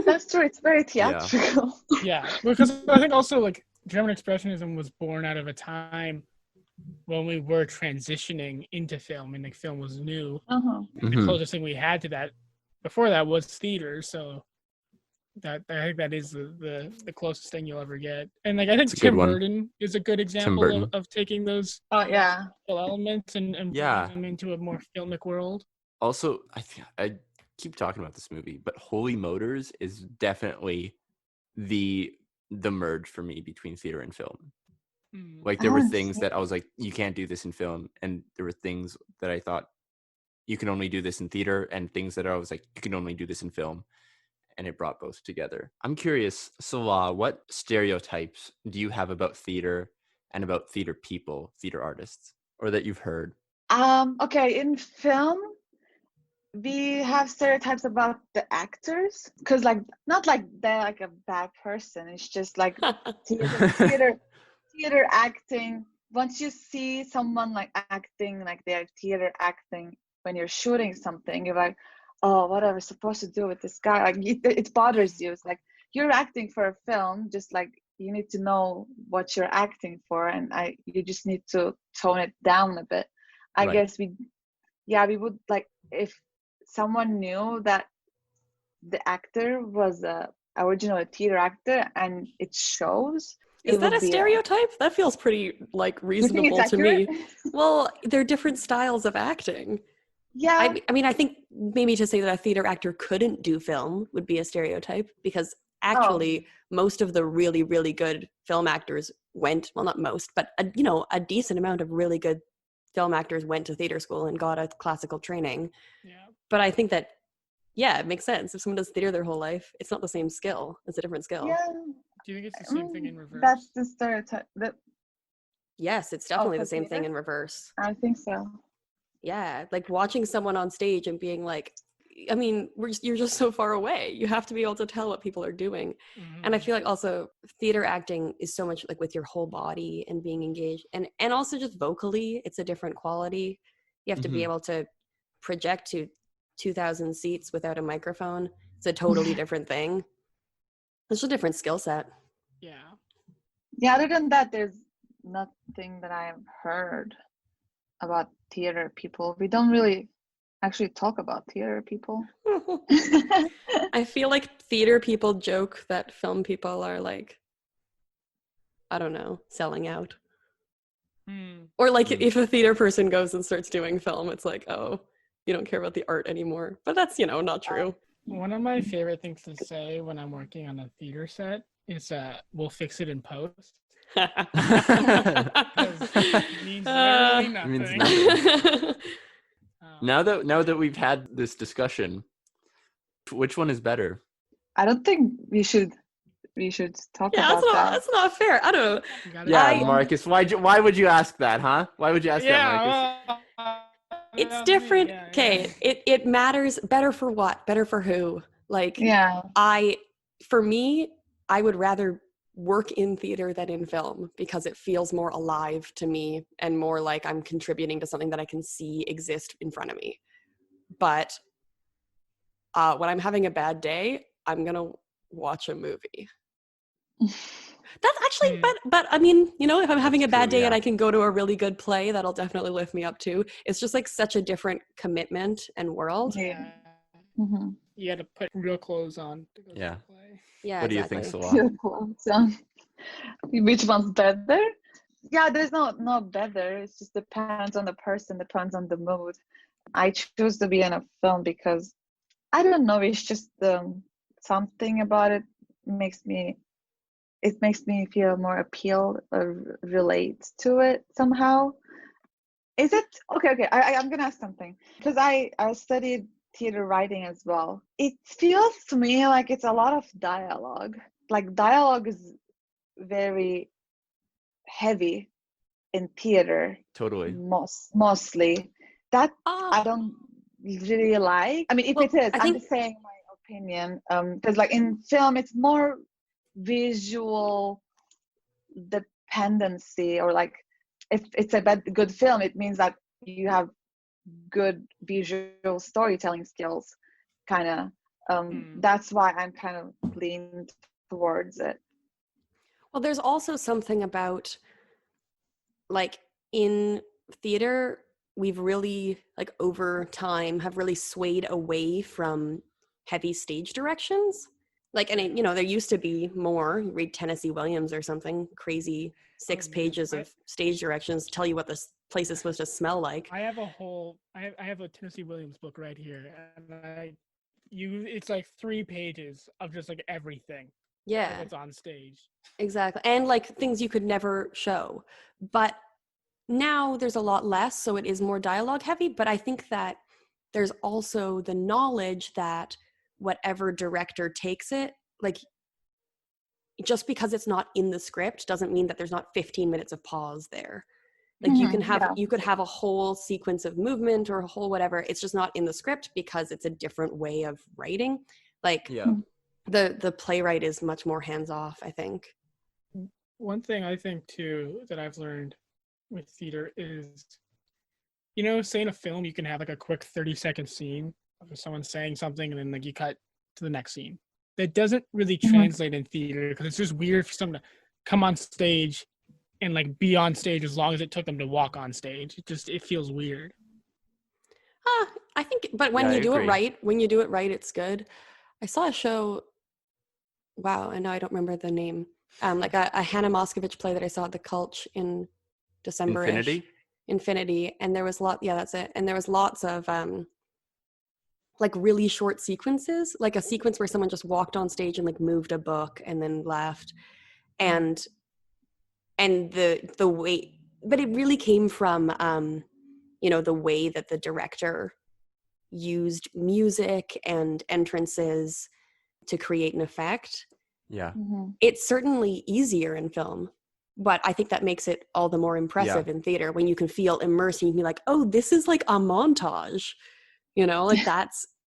That's true. It's very theatrical. Yeah, because I think also like German Expressionism was born out of a time when we were transitioning into film, and like film was new. Uh-huh. The closest thing we had to that before that was theater, so that I think that is the closest thing you'll ever get. And like I think Tim Burton is a good example of taking those elements and bringing them into a more filmic world. Also, I keep talking about this movie, but Holy Motors is definitely the merge for me between theater and film. Like there were things that I was like, you can't do this in film, and there were things that I thought you can only do this in theater, and things that I was like, you can only do this in film, and it brought both together. I'm curious, Sila, what stereotypes do you have about theater and about theater people, theater artists, or that you've heard? Okay, in film, we have stereotypes about the actors, because like not like they're like a bad person. It's just like theater acting. Once you see someone like acting, like they're theater acting when you're shooting something, you're like, oh, what are we supposed to do with this guy? Like it bothers you. It's like you're acting for a film, just like you need to know what you're acting for, and you just need to tone it down a bit. I guess we would like if someone knew that the actor was originally a theater actor and it shows. Is that a stereotype? That feels pretty like reasonable to me. Well, they're different styles of acting. Yeah. I mean, I think maybe to say that a theater actor couldn't do film would be a stereotype, because actually most of the really, really good film actors went, well, not most, but a decent amount of really good film actors went to theater school and got a classical training. Yeah. But I think that, it makes sense. If someone does theater their whole life, it's not the same skill. It's a different skill. Yeah. Do you think it's the same thing in reverse? That's the stereotype. Yes, it's definitely the same thing in reverse. I think so. Yeah, like watching someone on stage and being like, I mean, you're just so far away. You have to be able to tell what people are doing. And I feel like also theater acting is so much like with your whole body and being engaged, and also just vocally, it's a different quality. You have to be able to project to 2,000 seats without a microphone. It's a totally different thing. It's a different skill set. Yeah. Yeah, other than that, there's nothing that I've heard about theater people. We don't really actually talk about theater people. I feel like theater people joke that film people are like, I don't know, selling out. Or like if a theater person goes and starts doing film, it's like, oh, you don't care about the art anymore. But that's, not true. One of my favorite things to say when I'm working on a theater set is we'll fix it in post. It means literally nothing. It means nothing. Now that we've had this discussion, which one is better? I don't think we should talk about that. That's not fair. I don't know. Yeah, Marcus, why would you ask that, huh? Why would you ask that, Marcus? It's different. Okay, it matters. Better for what? Better for who? Like, for me, I would rather work in theater than in film because it feels more alive to me and more like I'm contributing to something that I can see exist in front of me. But when I'm having a bad day, I'm gonna watch a movie. That's actually, but I mean, if I'm having a bad day and I can go to a really good play, that'll definitely lift me up too. It's just like such a different commitment and world. Yeah. You had to put real clothes on to go to the play. Yeah. What do you think, Sila? Real clothes on. Which one's better? Yeah, there's no better. It just depends on the person, depends on the mood. I choose to be in a film because I don't know. It's just something about it makes me feel more appeal or relate to it somehow. Is it okay? I'm gonna ask something because I studied theater writing as well. It feels to me like it's a lot of dialogue. Like dialogue is very heavy in theater. Totally. Mostly that I don't really like. I mean, if it is, I'm just saying my opinion. Because like in film, it's more visual dependency, or like if it's a good film, it means that you have good visual storytelling skills, kind of. That's why I'm kind of leaning towards it. Well, there's also something about like in theater, we've really like over time have really swayed away from heavy stage directions. Like, and there used to be more. You read Tennessee Williams or something crazy, 6 pages of stage directions tell you what this place is supposed to smell like. I have I have a Tennessee Williams book right here, and it's like 3 pages of just like everything. Yeah, that's on stage. Exactly, and like things you could never show. But now there's a lot less, so it is more dialogue heavy. But I think that there's also the knowledge that whatever director takes it, like just because it's not in the script doesn't mean that there's not 15 minutes of pause there. Like you could have a whole sequence of movement or a whole whatever. It's just not in the script because it's a different way of writing. Like the playwright is much more hands-off, I think. One thing I think too that I've learned with theater is, say in a film you can have like a quick 30-second scene of someone saying something and then like you cut to the next scene. That doesn't really translate in theater because it's just weird for someone to come on stage and like be on stage as long as it took them to walk on stage. It feels weird. I think, but when you do it right, it's good. I saw a show. Wow, and now I don't remember the name. Like a Hannah Moscovich play that I saw at the Culch in December. Infinity, and there was that's it. And there was lots of like really short sequences, like a sequence where someone just walked on stage and like moved a book and then left, and the way, but it really came from the way that the director used music and entrances to create an effect. It's certainly easier in film, but I think that makes it all the more impressive in theater when you can feel immersed and you can be like, oh, this is like a montage, like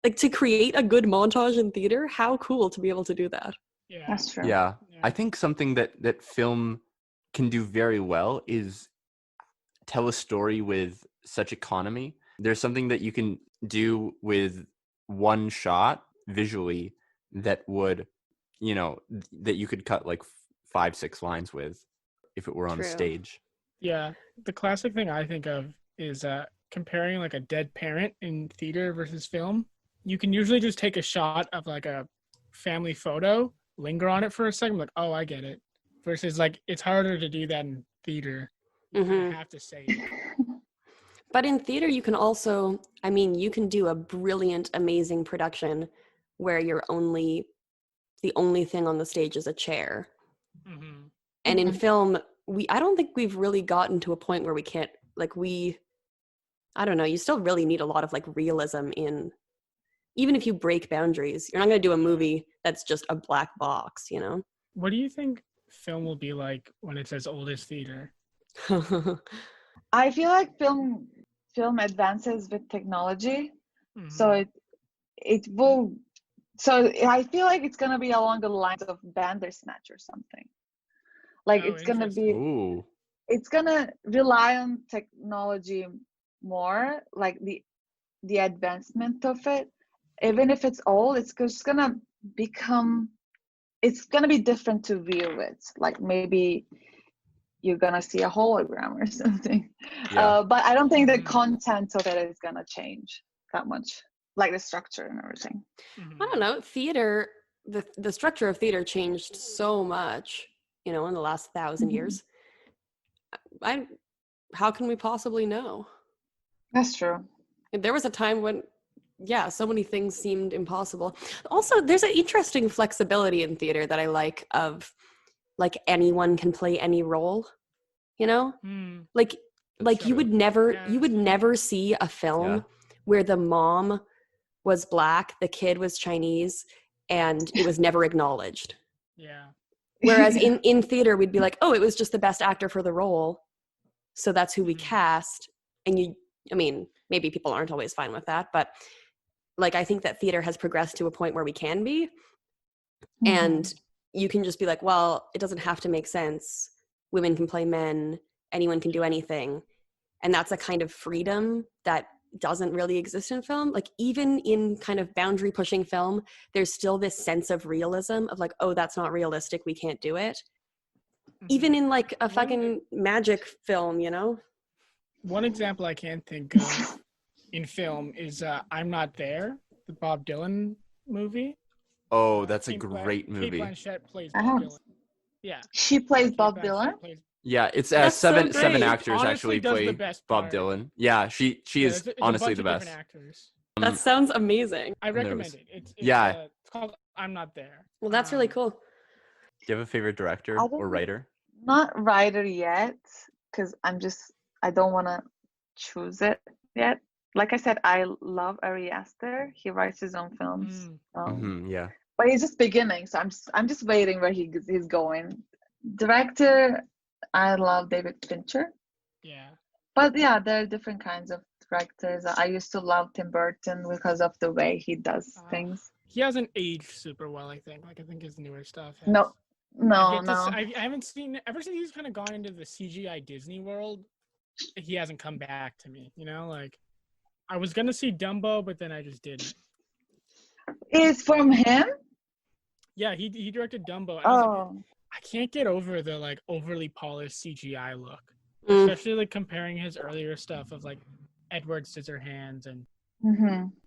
like to create a good montage in theater, how cool to be able to do that. Yeah. That's true. Yeah. Yeah. I think something that film can do very well is tell a story with such economy. There's something that you can do with one shot visually that would, that you could cut like 5-6 lines with if it were on a True. stage. Yeah. The classic thing I think of is comparing like a dead parent in theater versus film. You can usually just take a shot of like a family photo, linger on it for a second, like, oh, I get it. Versus like it's harder to do that in theater. You kind of have to say it. But in theater, you can also, I mean, you can do a brilliant, amazing production where the only thing on the stage is a chair. Mm-hmm. And in Mhm. film, I don't think we've really gotten to a point where we can't, like I don't know, you still really need a lot of like realism in, even if you break boundaries, you're not going to do a movie that's just a black box, you know? What do you think film will be like when it's as old as theater? I feel like film advances with technology, so Mhm. it will. So I feel like it's gonna be along the lines of Bandersnatch or something. Like Oh, interesting. Ooh. it's gonna rely on technology more, like the advancement of it. Even if it's old, it's just gonna become. It's gonna be different to view it. Like maybe you're gonna see a hologram or something. Yeah. But I don't think the Mhm. content of it is gonna change that much, like the structure and everything. Mhm. I don't know, theater, the structure of theater changed so much, in the last 1,000 Mhm. years. How can we possibly know? That's true. There was a time when, yeah, so many things seemed impossible. Also, there's an interesting flexibility in theater that I like of, like, anyone can play any role, Mm, like That's you true. would never see a film Yeah. where the mom was Black, the kid was Chinese, and it was never acknowledged. yeah. Whereas in theater, we'd be like, oh, it was just the best actor for the role, so that's who we Mhm. cast. And I mean, maybe people aren't always fine with that, but like, I think that theater has progressed to a point where we can be, and you can just be like, well, it doesn't have to make sense. Women can play men, anyone can do anything. And that's a kind of freedom that doesn't really exist in film. Like, even in kind of boundary pushing film, there's still this sense of realism of like, oh, that's not realistic, we can't do it. Even in like a fucking magic film, One example I can think of in film is I'm Not There, the Bob Dylan movie. Oh, that's a Kate great movie. Kate Blanchett plays I Bob have. Dylan. Yeah. She plays Kate Bob Blanchett Dylan. plays. Yeah, it's That's so seven great. actors Honestly, actually does the play best Bob part. Dylan. Yeah, she Yeah, is it's honestly a bunch the of best. different actors. That sounds amazing. I Who knows? recommend it. It's Yeah. it's called I'm Not There. Well, that's really cool. Do you have a favorite director I or don't writer? not writer yet, because I don't want to choose it yet. Like I said, I love Ari Aster. He writes his own films. Yeah. But he's just beginning, so I'm just waiting where he's going. Director, I love David Fincher. Yeah. But yeah, there are different kinds of directors. I used to love Tim Burton because of the way he does things. He hasn't aged super well, I think. Like I think his newer stuff has. No, no. I haven't seen ever since he's kind of gone into the CGI Disney world. He hasn't come back to me. Like I was gonna see Dumbo, but then I just didn't. It's from him? Yeah, he directed Dumbo. And I was like, Oh. I can't get over the like overly polished CGI look, Mm. especially like comparing his earlier stuff of like Edward Scissorhands and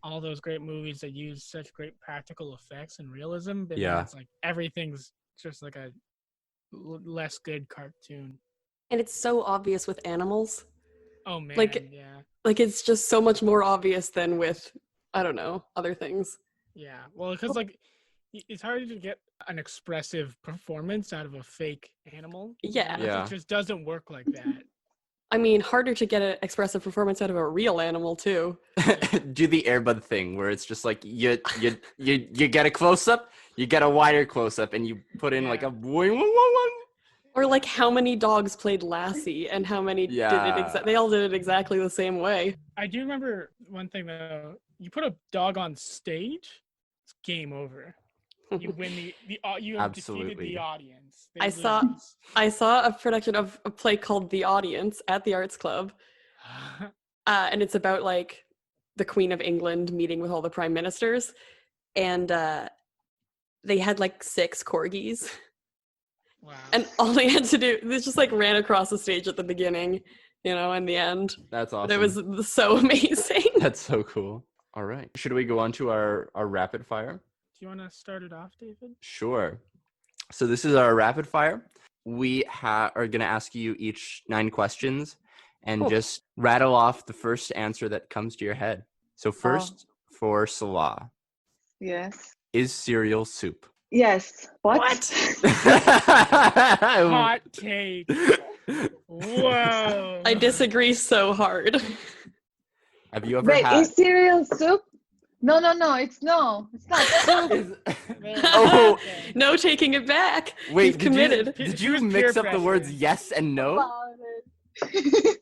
all those great movies that use such great practical effects and realism. But then it's like everything's just like a less good cartoon. And it's so obvious with animals. Oh man, yeah. Like, it's just so much more obvious than with, I don't know, other things. Yeah, well, because like it's hard to get an expressive performance out of a fake animal. Yeah. Yeah. It just doesn't work like that. I mean, harder to get an expressive performance out of a real animal too. Do the Airbud thing where it's just like you get a close up, you get a wider close up, and you put in like a Or like how many dogs played Lassie and how many did it Yeah. they all did it exactly the same way. I do remember one thing though. You put a dog on stage, it's game over. You win you have defeated Absolutely. the audience. They I saw a production of a play called The Audience at the Arts Club. And it's about like the Queen of England meeting with all the prime ministers. And they had like 6 corgis. Wow. And all they had to do, they just like ran across the stage at the beginning, and the end. That's awesome. But it was so amazing. That's so cool. All right. Should we go on to our rapid fire? Do you want to start it off, David? Sure. So this is our rapid fire. We are going to ask you each 9 questions and just rattle off the first answer that comes to your head. So first, for Salah. Yes. Is cereal soup? Yes. What? Hot take. Whoa. I disagree so hard. Have you ever Wait, had... is cereal soup? No. It's not soup. Oh, No taking it back. wait, You've committed. Did She you was mix peer up the words pressured. yes and no? About it.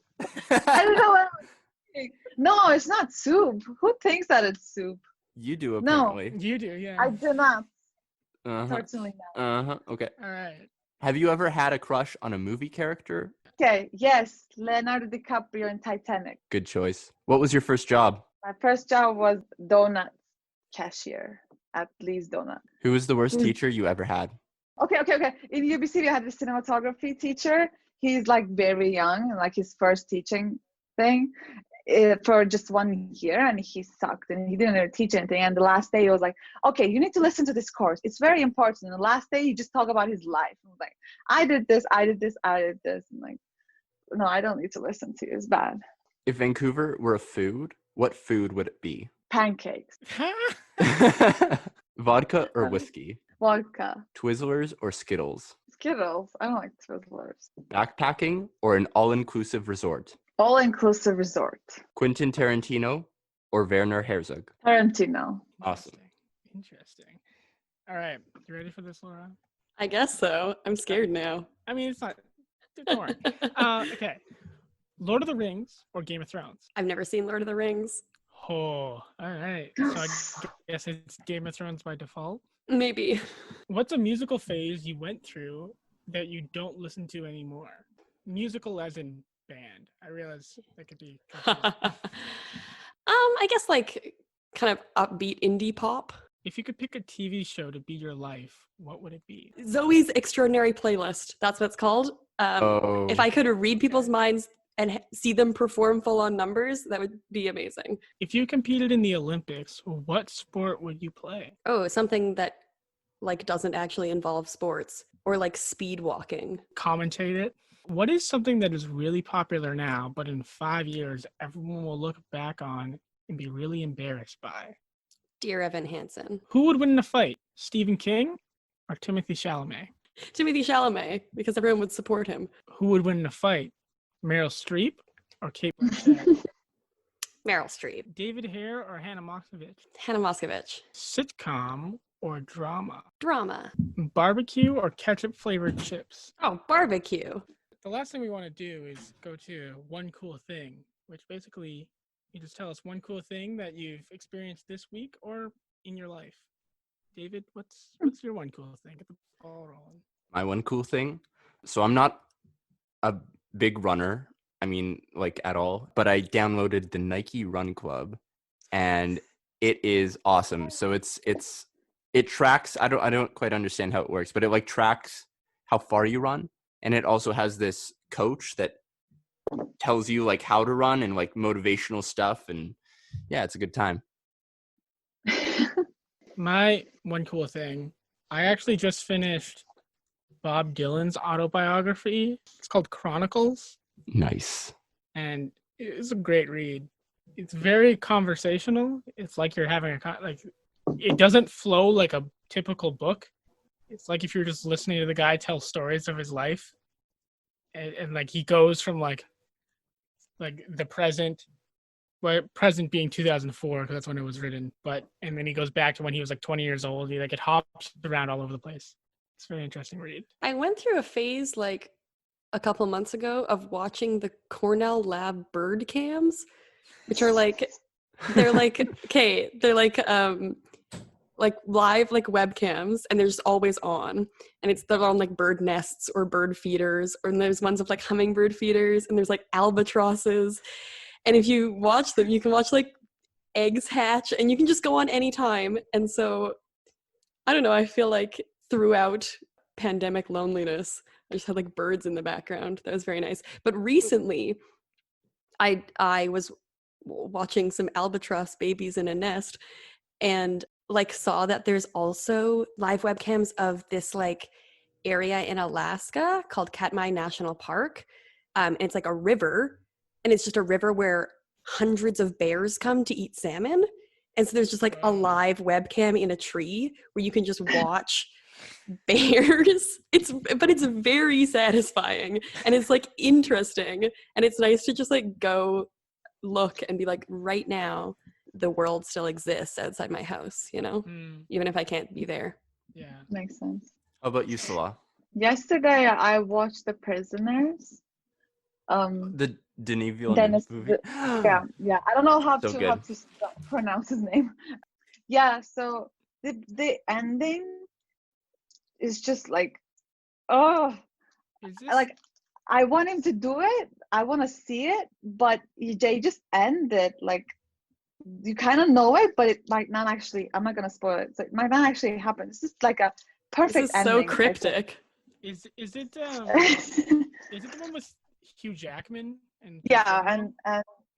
I don't know what I was thinking. No, it's not soup. Who thinks that it's soup? You do, No. apparently. You do, yeah. I do not. Uh-huh. Certainly not. Uh-huh. Okay. All right. Have you ever had a crush on a movie character? Okay, yes. Leonardo DiCaprio in Titanic. Good choice. What was your first job? My first job was donut cashier at Lee's Donut. Who was the worst Who's- teacher you ever had? Okay. In UBC, we had a cinematography teacher. He's like very young, like his first teaching thing for just 1 year, and he sucked and he didn't really teach anything. And the last day, he was like, okay, you need to listen to this course. It's very important. And the last day, he just talked about his life. I was like, I did this. I'm like, no, I don't need to listen to you. It's bad. If Vancouver were a food, what food would it be? Pancakes, Vodka or whiskey? vodka, Twizzlers or Skittles? Skittles. I don't like Twizzlers. Backpacking or an all-inclusive resort? All-inclusive resort. Quentin Tarantino or Werner Herzog? Tarantino. Awesome. Interesting. All right. You ready for this, Laura? I guess so. I'm scared now. I mean, it's not. Don't worry. Okay. Lord of the Rings or Game of Thrones? I've never seen Lord of the Rings. Oh, all right. So I guess it's Game of Thrones by default. Maybe. What's a musical phase you went through that you don't listen to anymore? Musical as in band. I realize that could be confusing. I guess like kind of upbeat indie pop. If you could pick a TV show to be your life, what would it be? Zoe's Extraordinary Playlist. That's what it's called. If I could read people's minds and see them perform full-on numbers, that would be amazing. If you competed in the Olympics, what sport would you play? Oh, something that like doesn't actually involve sports, or like speed walking. Commentate it. What is something that is really popular now, but in 5 years, everyone will look back on and be really embarrassed by? Dear Evan Hansen. Who would win in a fight, Stephen King or Timothy Chalamet? Timothy Chalamet, because everyone would support him. Who would win in a fight, Meryl Streep or Kate Blanchett? Meryl Streep. David Hare or Hannah Moskowitz? Hannah Moskowitz. Sitcom or drama? Drama. Barbecue or ketchup-flavored chips? Oh, barbecue. The last thing we want to do is go to one cool thing, which basically you just tell us one cool thing that you've experienced this week or in your life. David, what's your one cool thing? Get the ball rolling. My one cool thing? So I'm not a big runner. I mean, like at all. But I downloaded the Nike Run Club, and it is awesome. So it tracks. I don't quite understand how it works, but it like tracks how far you run, and it also has this coach that tells you like how to run and like motivational stuff, and yeah, it's a good time. My one cool thing, I actually just finished Bob Dylan's autobiography. It's called Chronicles. Nice. And it's a great read. It's very conversational. It's like you're having it doesn't flow like a typical book. It's like if you're just listening to the guy tell stories of his life. And like he goes from like the present, well, present being 2004 because that's when it was written, and then he goes back to when he was like 20 years old. It hops around all over the place. It's a very interesting read. I went through a phase like a couple months ago of watching the Cornell Lab bird cams, which are like, they're like, okay, they're like live like webcams, and they're just always on, and they're on like bird nests or bird feeders, or and there's ones of like hummingbird feeders, and there's like albatrosses, and if you watch them, you can watch like eggs hatch, and you can just go on anytime. And so I don't know, I feel like throughout pandemic loneliness, I just had like birds in the background. That was very nice. But recently I was watching some albatross babies in a nest, and like saw that there's also live webcams of this like area in Alaska called Katmai National Park. And it's like a river, and it's just a river where hundreds of bears come to eat salmon. And so there's just like a live webcam in a tree where you can just watch bears. But it's very satisfying, and it's like interesting, and it's nice to just like go look and be like, right now the world still exists outside my house, you know, even if I can't be there. Yeah. Makes sense. How about you, Sila? Yesterday, I watched The Prisoners. The Denis Villeneuve Dennis, movie? yeah. I don't know how So to good. pronounce his name. Yeah, so the ending is just like, oh, Is this like I want him to do it. I want to see it, but they just end it like you kind of know it, but it might not actually. I'm not gonna spoil it. So it might not actually happen. It's just like a perfect This is ending. so cryptic. is it is it the one with Hugh Jackman and Yeah, and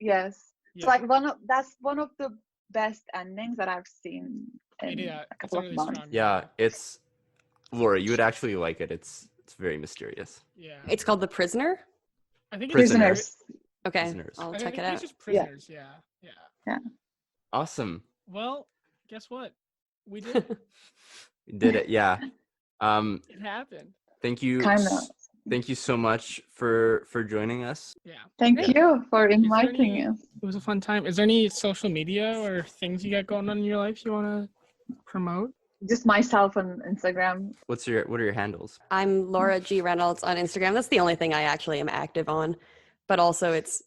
yes, it's Yeah. like that's one of the best endings that I've seen in Yeah, a it's couple a of really months. strong Yeah, movie. it's Laura. You would actually like it. It's very mysterious. Yeah. It's called The Prisoner. I think Prisoner. it's Okay, Prisoners. I'll I check think it it's out. just Prisoners. Yeah. Awesome. Well, guess what? We did it. You did it. Yeah. It happened. Thank you. Kind of. Thank you so much for joining us. Yeah. Thank Yeah. you for there inviting any- us. It was a fun time. Is there any social media or things you got going on in your life you want to promote? Just myself on Instagram. What are your handles? I'm Laura G. Reynolds on Instagram. That's the only thing I actually am active on, but also it's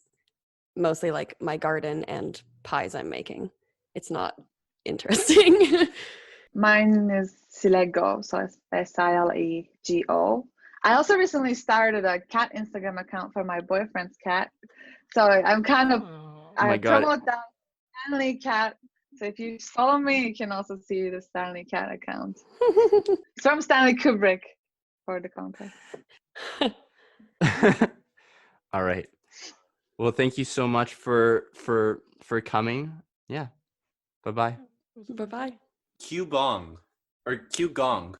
mostly like my garden and pies I'm making. It's not interesting. Mine is Silego, so it's Silego. I also recently started a cat Instagram account for my boyfriend's cat. So I'm kind of, Oh, my I God. promote that Stanley Cat. So if you follow me, you can also see the Stanley Cat account. It's from Stanley Kubrick, for the context. All right. Well, thank you so much for coming. Yeah. Bye-bye. Bye-bye. Q Bong or Q Gong.